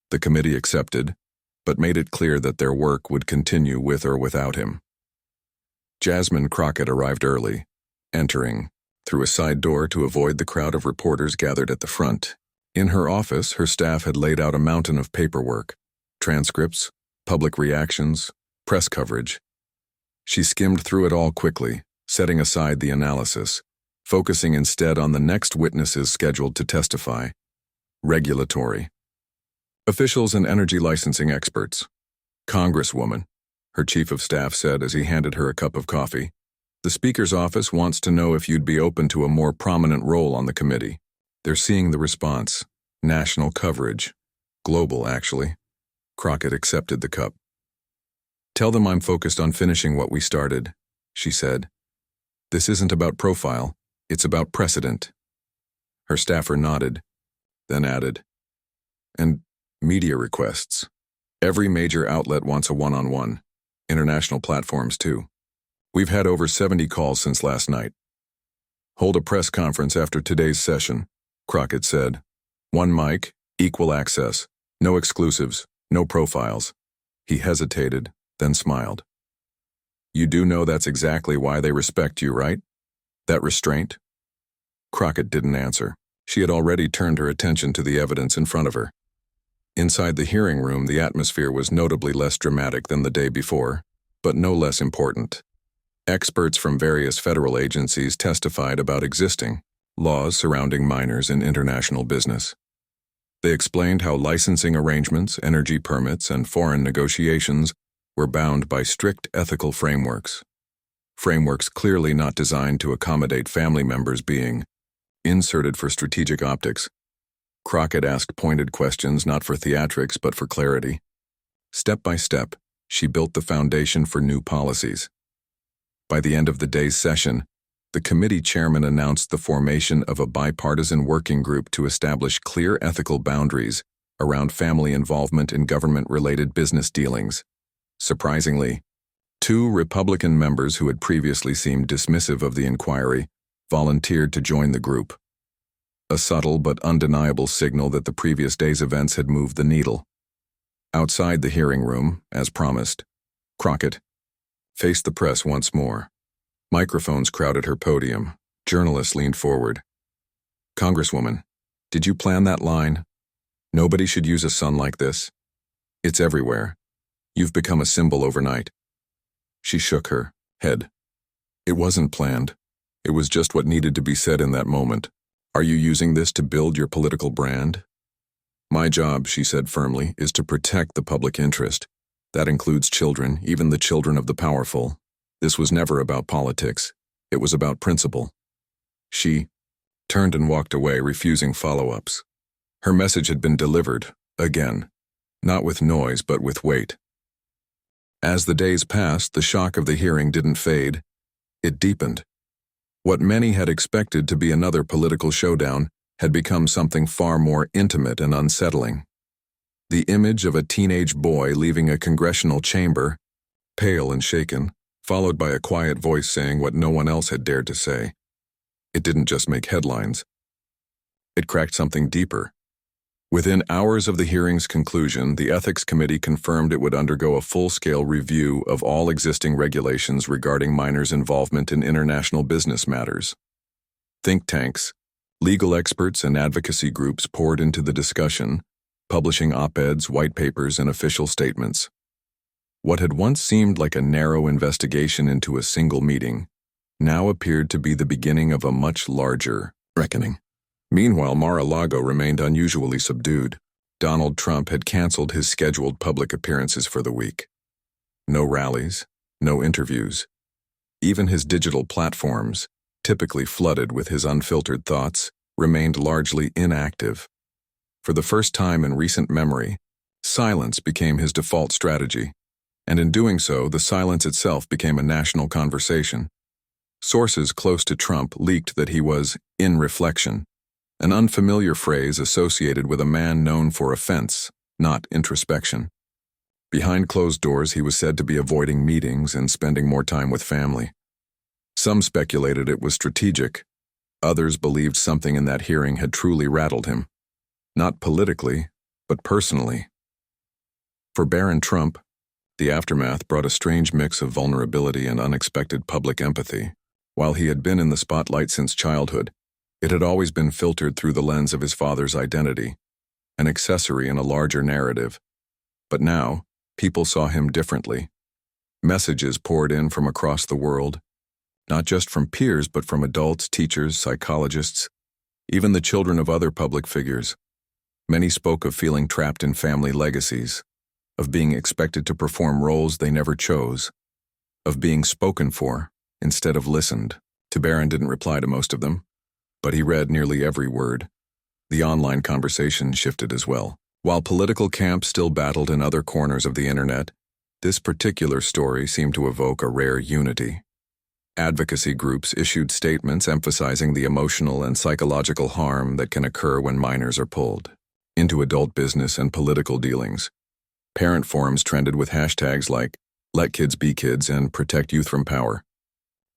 The committee accepted, but made it clear that their work would continue with or without him. Jasmine Crockett arrived early, entering through a side door to avoid the crowd of reporters gathered at the front. In her office, her staff had laid out a mountain of paperwork, transcripts, public reactions, press coverage. She skimmed through it all quickly, setting aside the analysis, focusing instead on the next witnesses scheduled to testify. Regulatory. Officials and energy licensing experts. "Congresswoman," her chief of staff said as he handed her a cup of coffee. "The Speaker's office wants to know if you'd be open to a more prominent role on the committee. They're seeing the response. National coverage. Global, actually." Crockett accepted the cup. "Tell them I'm focused on finishing what we started," she said. "This isn't about profile, it's about precedent." Her staffer nodded, then added, "And media requests. Every major outlet wants a one-on-one. International platforms, too. We've had over 70 calls since last night." "Hold a press conference after today's session," Crockett said. "One mic, equal access, no exclusives, no profiles." He hesitated, then smiled. "You do know that's exactly why they respect you, right? That restraint?" Crockett didn't answer. She had already turned her attention to the evidence in front of her. Inside the hearing room, the atmosphere was notably less dramatic than the day before, but no less important. Experts from various federal agencies testified about existing laws surrounding minors in international business. They explained how licensing arrangements, energy permits, and foreign negotiations were bound by strict ethical frameworks. Frameworks clearly not designed to accommodate family members being inserted for strategic optics. Crockett asked pointed questions not for theatrics but for clarity. Step by step, she built the foundation for new policies. By the end of the day's session, the committee chairman announced the formation of a bipartisan working group to establish clear ethical boundaries around family involvement in government-related business dealings. Surprisingly, 2 Republican members who had previously seemed dismissive of the inquiry volunteered to join the group. A subtle but undeniable signal that the previous day's events had moved the needle. Outside the hearing room, as promised, Crockett faced the press once more. Microphones crowded her podium. Journalists leaned forward. "Congresswoman, did you plan that line? Nobody should use a son like this." It's everywhere. You've become a symbol overnight." She shook her head. "It wasn't planned. It was just what needed to be said in that moment. Are you using this to build your political brand?" "My job," she said firmly, "is to protect the public interest. That includes children, even the children of the powerful. This was never about politics. It was about principle." She turned and walked away, refusing follow-ups. Her message had been delivered, again, not with noise but with weight. As the days passed, the shock of the hearing didn't fade. It deepened. What many had expected to be another political showdown had become something far more intimate and unsettling. The image of a teenage boy leaving a congressional chamber, pale and shaken, followed by a quiet voice saying what no one else had dared to say. It didn't just make headlines. It cracked something deeper. Within hours of the hearing's conclusion, the Ethics Committee confirmed it would undergo a full-scale review of all existing regulations regarding minors' involvement in international business matters. Think tanks, legal experts, and advocacy groups poured into the discussion, publishing op-eds, white papers, and official statements. What had once seemed like a narrow investigation into a single meeting now appeared to be the beginning of a much larger reckoning. Meanwhile, Mar-a-Lago remained unusually subdued. Donald Trump had canceled his scheduled public appearances for the week. No rallies, no interviews. Even his digital platforms, typically flooded with his unfiltered thoughts, remained largely inactive. For the first time in recent memory, silence became his default strategy, and in doing so, the silence itself became a national conversation. Sources close to Trump leaked that he was in reflection, an unfamiliar phrase associated with a man known for offense, not introspection. Behind closed doors, he was said to be avoiding meetings and spending more time with family. Some speculated it was strategic. Others believed something in that hearing had truly rattled him. Not politically, but personally. For Barron Trump, the aftermath brought a strange mix of vulnerability and unexpected public empathy. While he had been in the spotlight since childhood, it had always been filtered through the lens of his father's identity, an accessory in a larger narrative. But now, people saw him differently. Messages poured in from across the world, not just from peers but from adults, teachers, psychologists, even the children of other public figures. Many spoke of feeling trapped in family legacies, of being expected to perform roles they never chose, of being spoken for instead of listened to. Barron didn't reply to most of them, but he read nearly every word. The online conversation shifted as well. While political camps still battled in other corners of the internet, this particular story seemed to evoke a rare unity. Advocacy groups issued statements emphasizing the emotional and psychological harm that can occur when minors are pulled into adult business and political dealings. Parent forums trended with hashtags like "Let Kids Be Kids" and "Protect Youth from Power."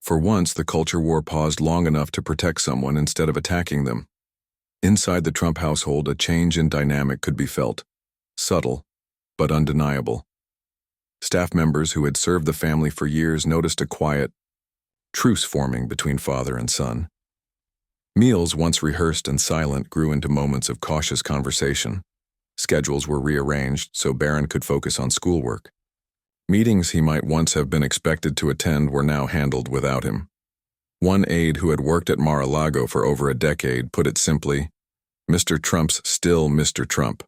For once, the culture war paused long enough to protect someone instead of attacking them. Inside the Trump household, a change in dynamic could be felt, subtle, but undeniable. Staff members who had served the family for years noticed a quiet truce forming between father and son. Meals, once rehearsed and silent, grew into moments of cautious conversation. Schedules were rearranged so Barron could focus on schoolwork. Meetings he might once have been expected to attend were now handled without him. One aide who had worked at Mar-a-Lago for over a decade put it simply, "Mr. Trump's still Mr. Trump,"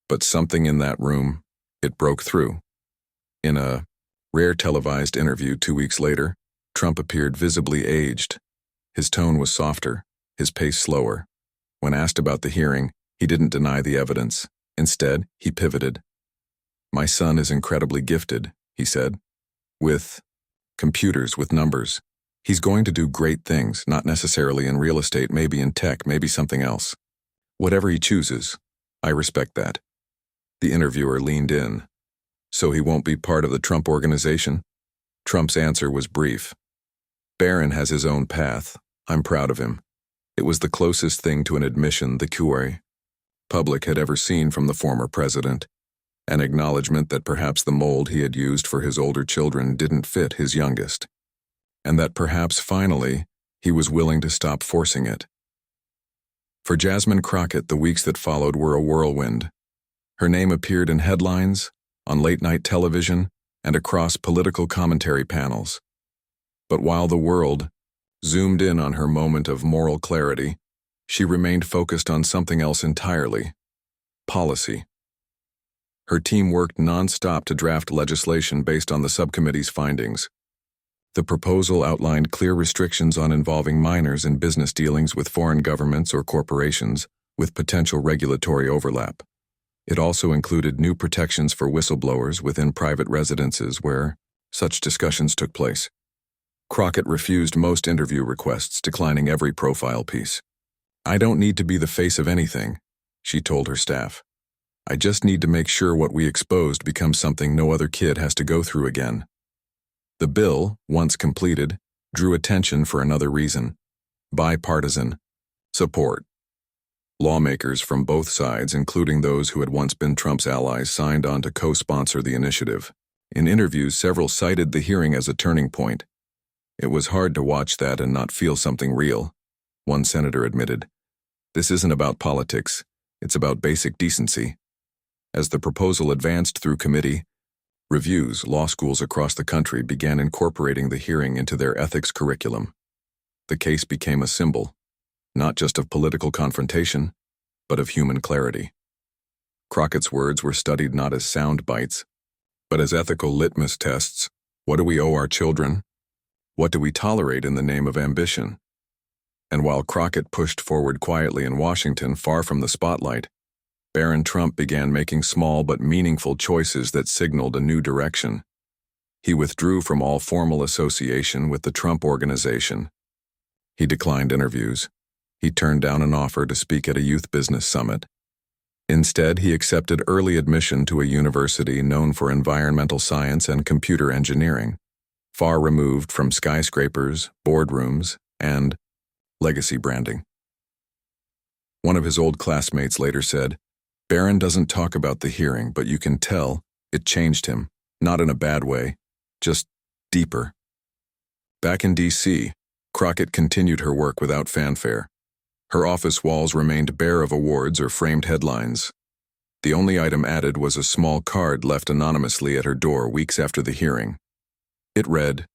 but something in that room, it broke through. In a rare televised interview 2 weeks later, Trump appeared visibly aged. His tone was softer, his pace slower. When asked about the hearing, he didn't deny the evidence. Instead, he pivoted. "My son is incredibly gifted," he said, "with computers, with numbers. He's going to do great things, not necessarily in real estate, maybe in tech, maybe something else. Whatever he chooses, I respect that." The interviewer leaned in. "So he won't be part of the Trump organization?" Trump's answer was brief. "Barron has his own path. I'm proud of him." It was the closest thing to an admission the public had ever seen from the former president, an acknowledgement that perhaps the mold he had used for his older children didn't fit his youngest, and that perhaps finally he was willing to stop forcing it. For Jasmine Crockett, the weeks that followed were a whirlwind. Her name appeared in headlines, on late-night television, and across political commentary panels. But while the world zoomed in on her moment of moral clarity, she remained focused on something else entirely: policy. Her team worked non-stop to draft legislation based on the subcommittee's findings. The proposal outlined clear restrictions on involving minors in business dealings with foreign governments or corporations, with potential regulatory overlap. It also included new protections for whistleblowers within private residences where such discussions took place. Crockett refused most interview requests, declining every profile piece. "I don't need to be the face of anything," she told her staff. "I just need to make sure what we exposed becomes something no other kid has to go through again." The bill, once completed, drew attention for another reason: bipartisan support. Lawmakers from both sides, including those who had once been Trump's allies, signed on to co-sponsor the initiative. In interviews, several cited the hearing as a turning point. "It was hard to watch that and not feel something real," one senator admitted. "This isn't about politics, it's about basic decency." As the proposal advanced through committee reviews, law schools across the country began incorporating the hearing into their ethics curriculum. The case became a symbol, not just of political confrontation, but of human clarity. Crockett's words were studied not as sound bites, but as ethical litmus tests. What do we owe our children? What do we tolerate in the name of ambition? And while Crockett pushed forward quietly in Washington, far from the spotlight, Barron Trump began making small but meaningful choices that signaled a new direction. He withdrew from all formal association with the Trump Organization. He declined interviews. He turned down an offer to speak at a youth business summit. Instead, he accepted early admission to a university known for environmental science and computer engineering, far removed from skyscrapers, boardrooms, and legacy branding. One of his old classmates later said, "Barron doesn't talk about the hearing, but you can tell it changed him, not in a bad way, just deeper." Back in D.C., Crockett continued her work without fanfare. Her office walls remained bare of awards or framed headlines. The only item added was a small card left anonymously at her door weeks after the hearing. It read,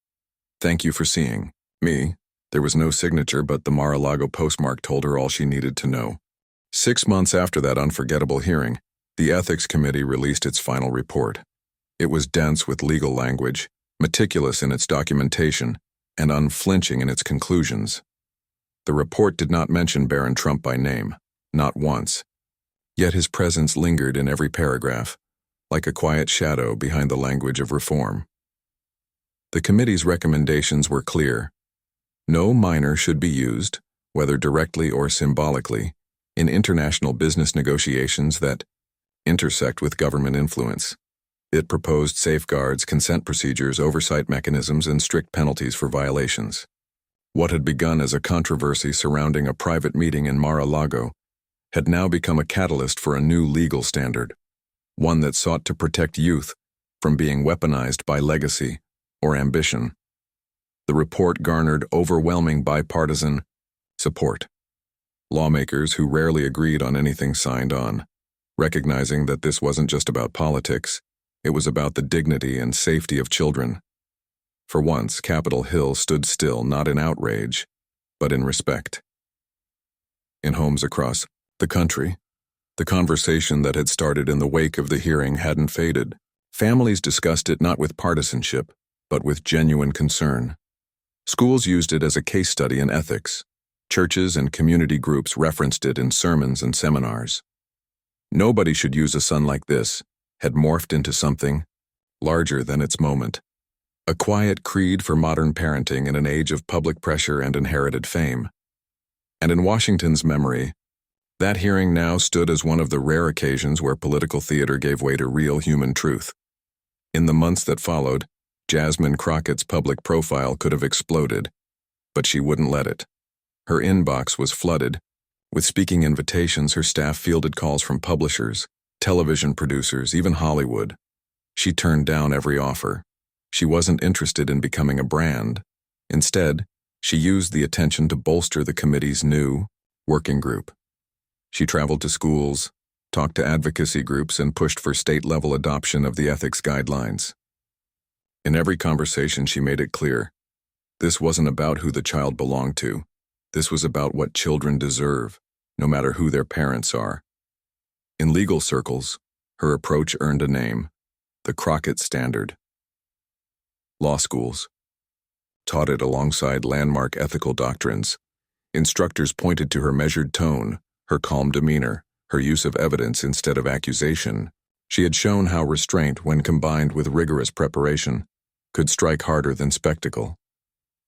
"Thank you for seeing me." There was no signature, but the Mar-a-Lago postmark told her all she needed to know. 6 months after that unforgettable hearing, the Ethics Committee released its final report. It was dense with legal language, meticulous in its documentation, and unflinching in its conclusions. The report did not mention Barron Trump by name, not once. Yet his presence lingered in every paragraph, like a quiet shadow behind the language of reform. The committee's recommendations were clear. No minor should be used, whether directly or symbolically, in international business negotiations that intersect with government influence. It proposed safeguards, consent procedures, oversight mechanisms, and strict penalties for violations. What had begun as a controversy surrounding a private meeting in Mar-a-Lago had now become a catalyst for a new legal standard, one that sought to protect youth from being weaponized by legacy or ambition. The report garnered overwhelming bipartisan support. Lawmakers who rarely agreed on anything signed on, recognizing that this wasn't just about politics, it was about the dignity and safety of children. For once, Capitol Hill stood still, not in outrage, but in respect. In homes across the country, the conversation that had started in the wake of the hearing hadn't faded. Families discussed it not with partisanship, but with genuine concern. Schools used it as a case study in ethics. Churches and community groups referenced it in sermons and seminars. "Nobody should use a son like this" had morphed into something larger than its moment. A quiet creed for modern parenting in an age of public pressure and inherited fame. And in Washington's memory, that hearing now stood as one of the rare occasions where political theater gave way to real human truth. In the months that followed, Jasmine Crockett's public profile could have exploded, but she wouldn't let it. Her inbox was flooded. With speaking invitations, her staff fielded calls from publishers, television producers, even Hollywood. She turned down every offer. She wasn't interested in becoming a brand. Instead, she used the attention to bolster the committee's new working group. She traveled to schools, talked to advocacy groups, and pushed for state-level adoption of the ethics guidelines. In every conversation, she made it clear, this wasn't about who the child belonged to. This was about what children deserve, no matter who their parents are. In legal circles, her approach earned a name, the Crockett Standard. Law schools taught it alongside landmark ethical doctrines. Instructors pointed to her measured tone, her calm demeanor, her use of evidence instead of accusation. She had shown how restraint, when combined with rigorous preparation, could strike harder than spectacle.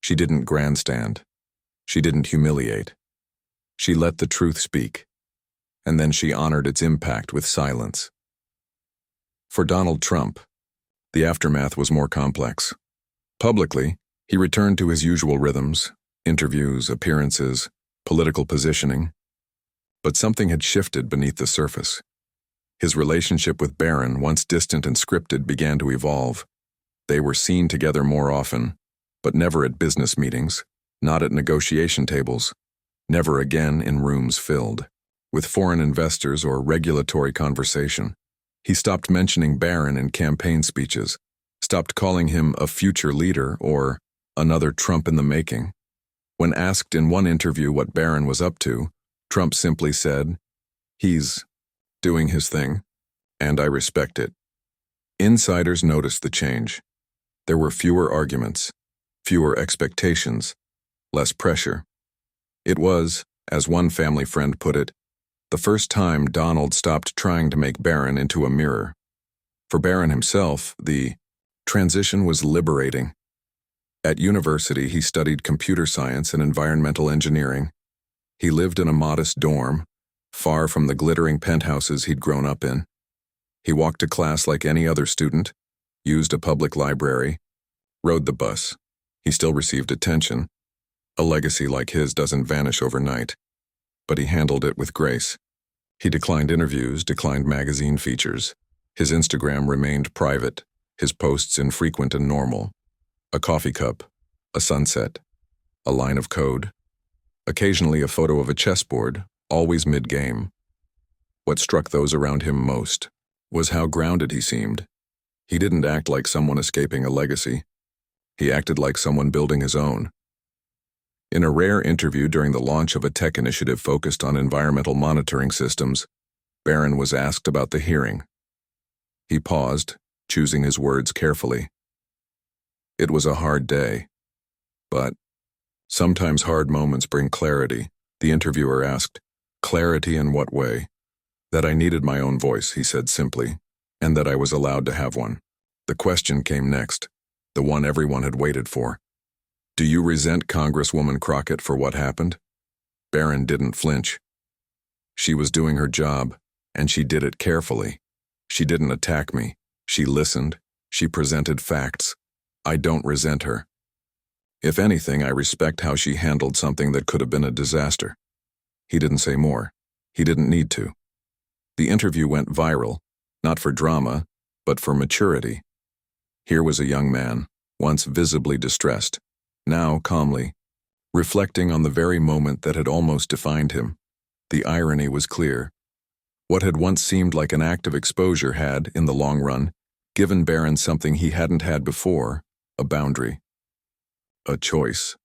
She didn't grandstand. She didn't humiliate. She let the truth speak, and then she honored its impact with silence. For Donald Trump, the aftermath was more complex. Publicly, he returned to his usual rhythms, interviews, appearances, political positioning. But something had shifted beneath the surface. His relationship with Barron, once distant and scripted, began to evolve. They were seen together more often, but never at business meetings, not at negotiation tables, never again in rooms filled with foreign investors or regulatory conversation. He stopped mentioning Barron in campaign speeches, stopped calling him a future leader or another Trump in the making. When asked in one interview what Barron was up to, Trump simply said, "He's doing his thing, and I respect it." Insiders noticed the change. There were fewer arguments, fewer expectations, less pressure. It was, as one family friend put it, the first time Donald stopped trying to make Barron into a mirror. For Barron himself, the transition was liberating. At university, he studied computer science and environmental engineering. He lived in a modest dorm, far from the glittering penthouses he'd grown up in. He walked to class like any other student, used a public library, rode the bus. He still received attention. A legacy like his doesn't vanish overnight, but he handled it with grace. He declined interviews, declined magazine features. His Instagram remained private, his posts infrequent and normal. A coffee cup, a sunset, a line of code. Occasionally a photo of a chessboard, always mid-game. What struck those around him most was how grounded he seemed. He didn't act like someone escaping a legacy. He acted like someone building his own. In a rare interview during the launch of a tech initiative focused on environmental monitoring systems, Barron was asked about the hearing. He paused, choosing his words carefully. It was a hard day, but sometimes hard moments bring clarity, the interviewer asked. Clarity in what way? That I needed my own voice, he said simply, and that I was allowed to have one. The question came next, the one everyone had waited for. Do you resent Congresswoman Crockett for what happened? Barron didn't flinch. She was doing her job, and she did it carefully. She didn't attack me. She listened. She presented facts. I don't resent her. If anything, I respect how she handled something that could have been a disaster. He didn't say more. He didn't need to. The interview went viral, not for drama, but for maturity. Here was a young man, once visibly distressed, now calmly, reflecting on the very moment that had almost defined him. The irony was clear. What had once seemed like an act of exposure had, in the long run, given Barron something he hadn't had before, a boundary. A choice.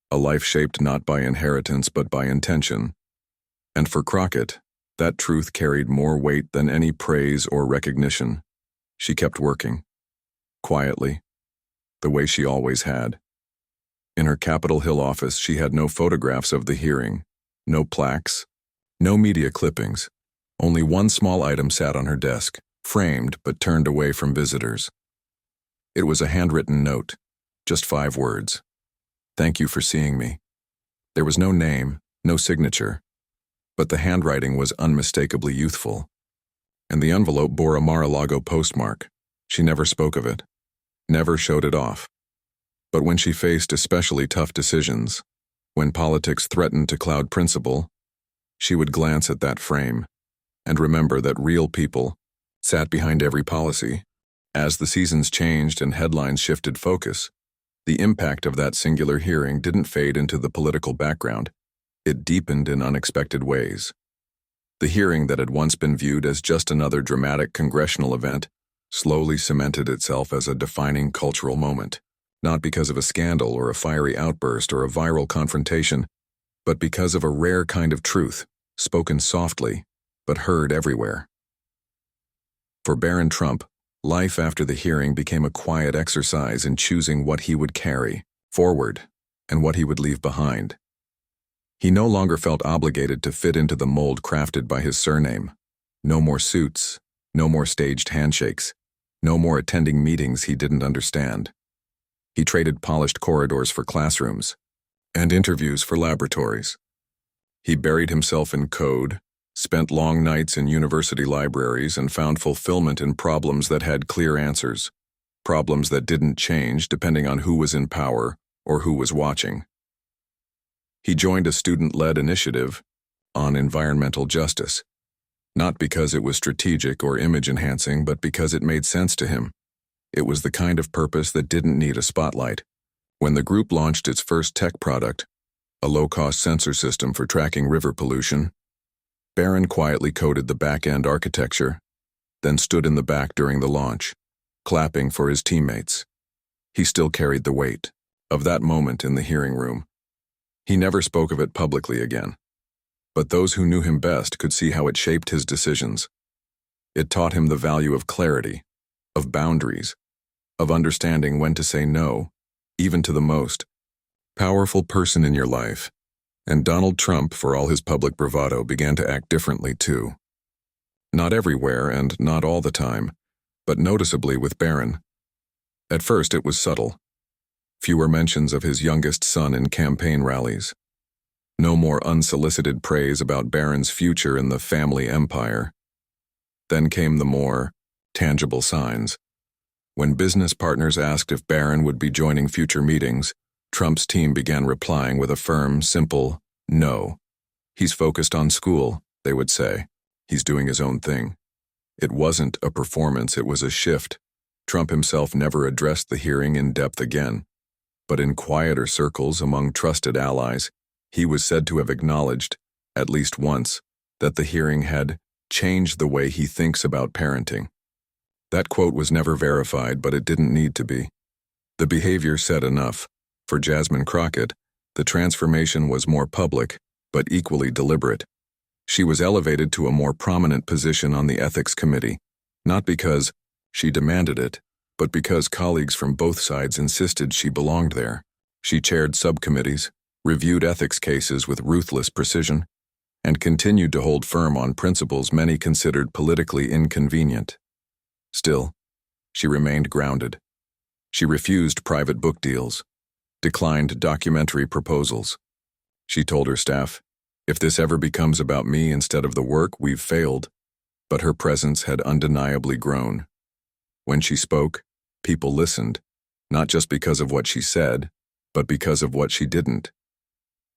A life shaped not by inheritance but by intention. And for Crockett, that truth carried more weight than any praise or recognition. She kept working. Quietly. The way she always had. In her Capitol Hill office, she had no photographs of the hearing, no plaques, no media clippings. Only one small item sat on her desk, framed but turned away from visitors. It was a handwritten note, just 5 words. Thank you for seeing me. There was no name, no signature, but the handwriting was unmistakably youthful. And the envelope bore a Mar-a-Lago postmark. She never spoke of it, never showed it off. But when she faced especially tough decisions, when politics threatened to cloud principle, she would glance at that frame and remember that real people sat behind every policy. As the seasons changed and headlines shifted focus, the impact of that singular hearing didn't fade into the political background. It deepened in unexpected ways. The hearing that had once been viewed as just another dramatic congressional event slowly cemented itself as a defining cultural moment, not because of a scandal or a fiery outburst or a viral confrontation, but because of a rare kind of truth, spoken softly, but heard everywhere. For Barron Trump, life after the hearing became a quiet exercise in choosing what he would carry forward and what he would leave behind. He no longer felt obligated to fit into the mold crafted by his surname. No more suits, no more staged handshakes, no more attending meetings he didn't understand. He traded polished corridors for classrooms and interviews for laboratories. He buried himself in code, spent long nights in university libraries, and found fulfillment in problems that had clear answers, problems that didn't change depending on who was in power or who was watching. He joined a student-led initiative on environmental justice, not because it was strategic or image-enhancing, but because it made sense to him. It was the kind of purpose that didn't need a spotlight. When the group launched its first tech product, a low-cost sensor system for tracking river pollution, Barron quietly coded the back-end architecture, then stood in the back during the launch, clapping for his teammates. He still carried the weight of that moment in the hearing room. He never spoke of it publicly again, but those who knew him best could see how it shaped his decisions. It taught him the value of clarity, of boundaries, of understanding when to say no, even to the most powerful person in your life. And Donald Trump, for all his public bravado, began to act differently too. Not everywhere and not all the time, but noticeably with Barron. At first it was subtle. Fewer mentions of his youngest son in campaign rallies. No more unsolicited praise about Barron's future in the family empire. Then came the more tangible signs. When business partners asked if Barron would be joining future meetings, Trump's team began replying with a firm, simple no. He's focused on school, they would say. He's doing his own thing. It wasn't a performance, it was a shift. Trump himself never addressed the hearing in depth again. But in quieter circles among trusted allies, he was said to have acknowledged, at least once, that the hearing had changed the way he thinks about parenting. That quote was never verified, but it didn't need to be. The behavior said enough. For Jasmine Crockett, the transformation was more public, but equally deliberate. She was elevated to a more prominent position on the ethics committee, not because she demanded it, but because colleagues from both sides insisted she belonged there. She chaired subcommittees, reviewed ethics cases with ruthless precision, and continued to hold firm on principles many considered politically inconvenient. Still, she remained grounded. She refused private book deals, declined documentary proposals. She told her staff, "If this ever becomes about me instead of the work, we've failed." But her presence had undeniably grown. When she spoke, people listened, not just because of what she said, but because of what she didn't.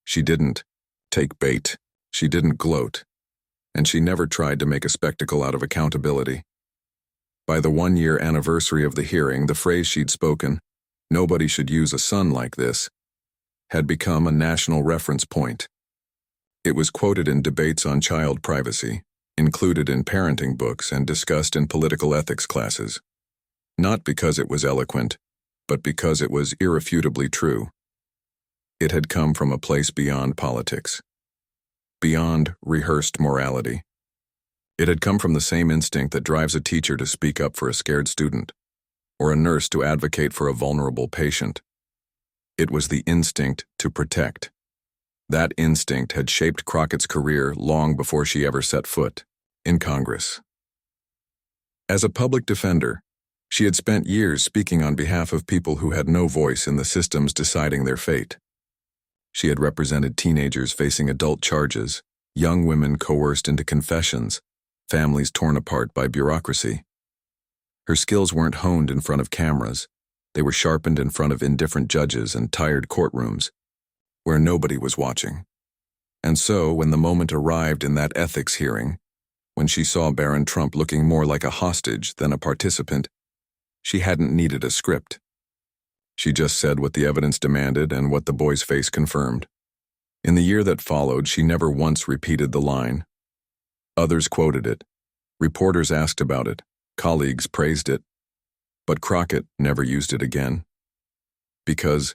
She didn't take bait, she didn't gloat, and she never tried to make a spectacle out of accountability. By the 1-year anniversary of the hearing, the phrase she'd spoken, "Nobody should use a son like this," had become a national reference point. It was quoted in debates on child privacy, included in parenting books, and discussed in political ethics classes. Not because it was eloquent, but because it was irrefutably true. It had come from a place beyond politics, beyond rehearsed morality. It had come from the same instinct that drives a teacher to speak up for a scared student, or a nurse to advocate for a vulnerable patient. It was the instinct to protect. That instinct had shaped Crockett's career long before she ever set foot in Congress. As a public defender, she had spent years speaking on behalf of people who had no voice in the systems deciding their fate. She had represented teenagers facing adult charges, young women coerced into confessions, families torn apart by bureaucracy. Her skills weren't honed in front of cameras. They were sharpened in front of indifferent judges and tired courtrooms, where nobody was watching. And so, when the moment arrived in that ethics hearing, when she saw Barron Trump looking more like a hostage than a participant, she hadn't needed a script. She just said what the evidence demanded and what the boy's face confirmed. In the year that followed, she never once repeated the line, Others quoted it. Reporters asked about it. Colleagues praised it. But Crockett never used it again. Because,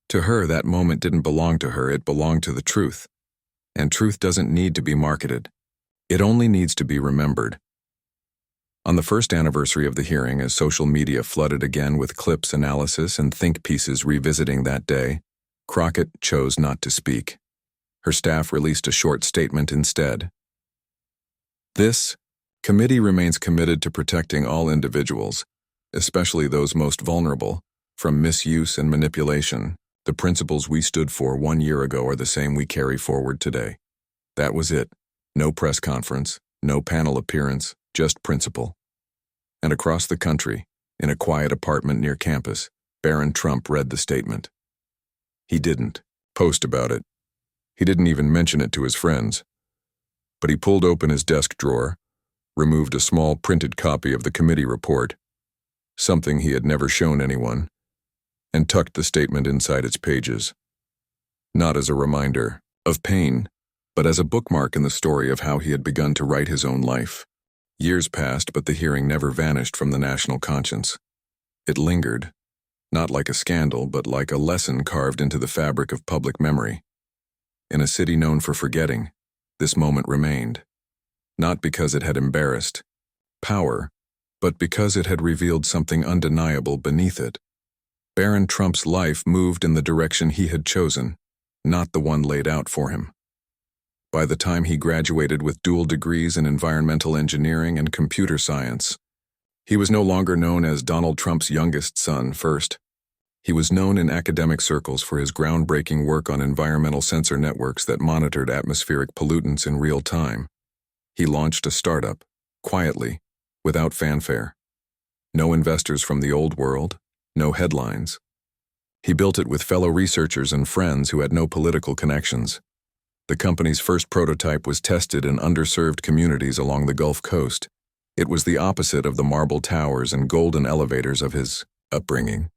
to her, that moment didn't belong to her, it belonged to the truth. And truth doesn't need to be marketed. It only needs to be remembered. On the first anniversary of the hearing, as social media flooded again with clips, analysis, and think pieces revisiting that day, Crockett chose not to speak. Her staff released a short statement instead. This committee remains committed to protecting all individuals, especially those most vulnerable, from misuse and manipulation. The principles we stood for 1 year ago are the same we carry forward today. That was it. No press conference, no panel appearance, just principle. And across the country, in a quiet apartment near campus, Barron Trump read the statement. He didn't post about it. He didn't even mention it to his friends. But he pulled open his desk drawer, removed a small printed copy of the committee report, something he had never shown anyone, and tucked the statement inside its pages. Not as a reminder of pain, but as a bookmark in the story of how he had begun to write his own life. Years passed, but the hearing never vanished from the national conscience. It lingered, not like a scandal, but like a lesson carved into the fabric of public memory. In a city known for forgetting, this moment remained, not because it had embarrassed power, but because it had revealed something undeniable beneath it. Barron Trump's life moved in the direction he had chosen, not the one laid out for him. By the time he graduated with dual degrees in environmental engineering and computer science, he was no longer known as Donald Trump's youngest son first. He was known in academic circles for his groundbreaking work on environmental sensor networks that monitored atmospheric pollutants in real time. He launched a startup, quietly, without fanfare. No investors from the old world, no headlines. He built it with fellow researchers and friends who had no political connections. The company's first prototype was tested in underserved communities along the Gulf Coast. It was the opposite of the marble towers and golden elevators of his upbringing,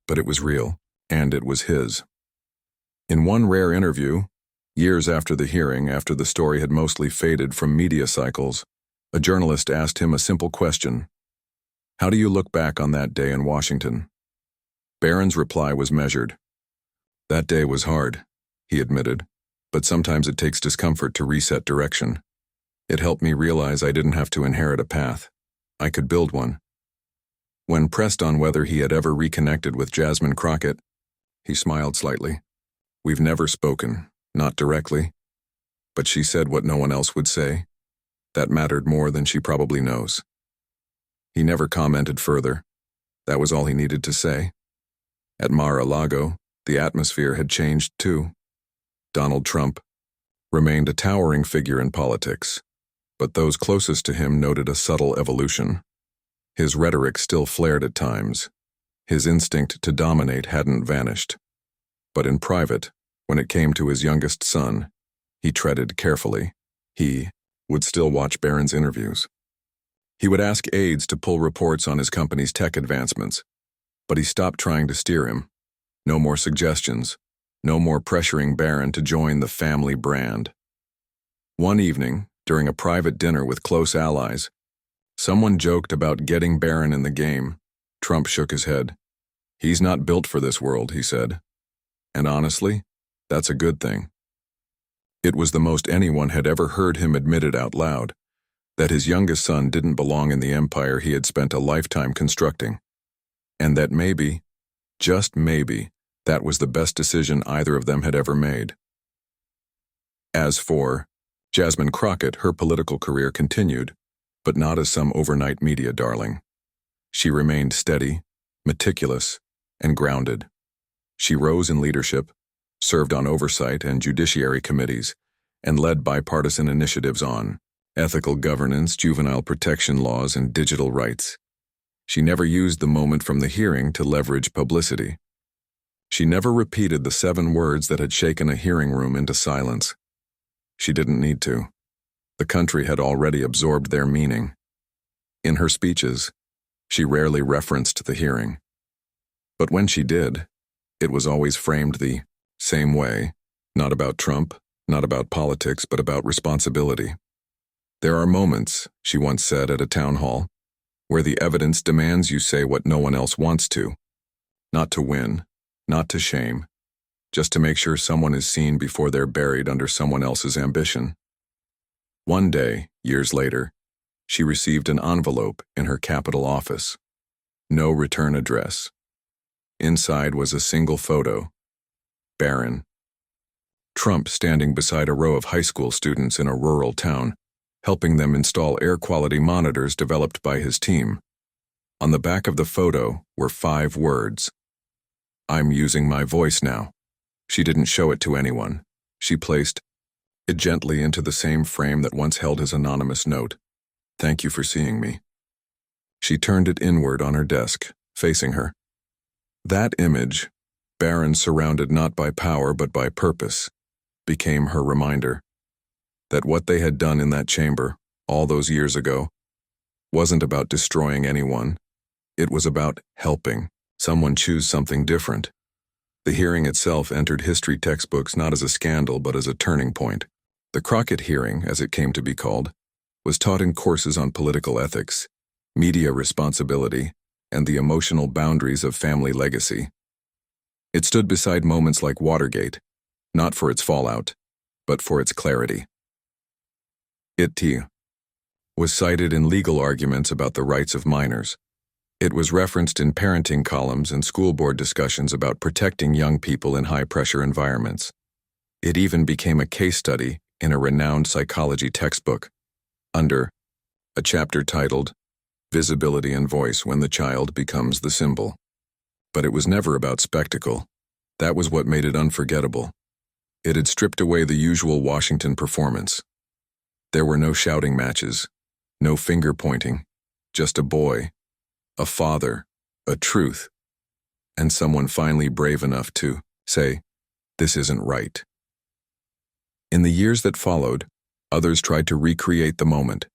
but it was real, and it was his. In one rare interview, years after the hearing, after the story had mostly faded from media cycles, a journalist asked him a simple question. How do you look back on that day in Washington? Barron's reply was measured. That day was hard, he admitted, but sometimes it takes discomfort to reset direction. It helped me realize I didn't have to inherit a path. I could build one. When pressed on whether he had ever reconnected with Jasmine Crockett, he smiled slightly. We've never spoken, not directly, but she said what no one else would say. That mattered more than she probably knows. He never commented further. That was all he needed to say. At Mar-a-Lago, the atmosphere had changed too. Donald Trump remained a towering figure in politics, but those closest to him noted a subtle evolution. His rhetoric still flared at times. His instinct to dominate hadn't vanished. But in private, when it came to his youngest son, he treaded carefully. He would still watch Barron's interviews. He would ask aides to pull reports on his company's tech advancements, but he stopped trying to steer him. No more suggestions. No more pressuring Barron to join the family brand. One evening, during a private dinner with close allies, someone joked about getting Barron in the game. Trump shook his head. He's not built for this world, he said. And honestly, that's a good thing. It was the most anyone had ever heard him admit it out loud, that his youngest son didn't belong in the empire he had spent a lifetime constructing. And that maybe, just maybe, that was the best decision either of them had ever made. As for Jasmine Crockett, her political career continued, but not as some overnight media darling. She remained steady, meticulous, and grounded. She rose in leadership, served on oversight and judiciary committees, and led bipartisan initiatives on ethical governance, juvenile protection laws, and digital rights. She never used the moment from the hearing to leverage publicity. She never repeated the 7 words that had shaken a hearing room into silence. She didn't need to. The country had already absorbed their meaning. In her speeches, she rarely referenced the hearing. But when she did, it was always framed the same way, not about Trump, not about politics, but about responsibility. There are moments, she once said at a town hall, where the evidence demands you say what no one else wants to. Not to win, not to shame, just to make sure someone is seen before they're buried under someone else's ambition. One day, years later, she received an envelope in her Capitol office. No return address. Inside was a single photo. Barron. Trump standing beside a row of high school students in a rural town, helping them install air quality monitors developed by his team. On the back of the photo were 5 words. "I'm using my voice now." She didn't show it to anyone. She placed it gently into the same frame that once held his anonymous note. "Thank you for seeing me." She turned it inward on her desk, facing her. That image, Barron surrounded not by power but by purpose, became her reminder that what they had done in that chamber, all those years ago, wasn't about destroying anyone. It was about helping someone choose something different. The hearing itself entered history textbooks not as a scandal but as a turning point. The Crockett hearing, as it came to be called, was taught in courses on political ethics, media responsibility, and the emotional boundaries of family legacy. It stood beside moments like Watergate, not for its fallout, but for its clarity. It, too, was cited in legal arguments about the rights of minors. It was referenced in parenting columns and school board discussions about protecting young people in high-pressure environments. It even became a case study in a renowned psychology textbook, under a chapter titled "Visibility and Voice When the Child Becomes the Symbol." But it was never about spectacle. That was what made it unforgettable. It had stripped away the usual Washington performance. There were no shouting matches, no finger-pointing, just a boy, a father, a truth, and someone finally brave enough to say, "This isn't right." In the years that followed, others tried to recreate the moment.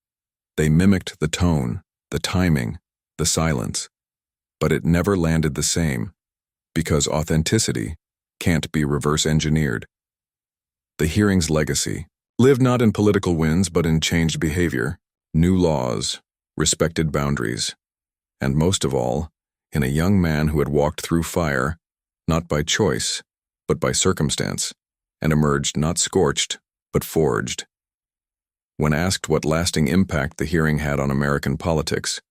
They mimicked the tone, the timing, the silence, but it never landed the same, because authenticity can't be reverse-engineered. The hearing's legacy lived not in political wins but in changed behavior, new laws, respected boundaries, and most of all, in a young man who had walked through fire, not by choice, but by circumstance, and emerged not scorched, but forged. When asked what lasting impact the hearing had on American politics,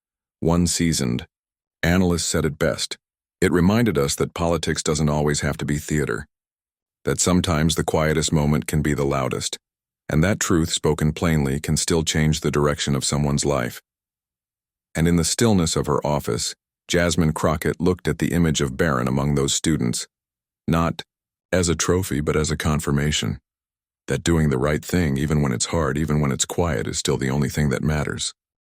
one seasoned analyst said it best. "It reminded us that politics doesn't always have to be theater, that sometimes the quietest moment can be the loudest, and that truth spoken plainly can still change the direction of someone's life." And in the stillness of her office, Jasmine Crockett looked at the image of Barron among those students, not as a trophy but as a confirmation that doing the right thing, even when it's hard, even when it's quiet, is still the only thing that matters.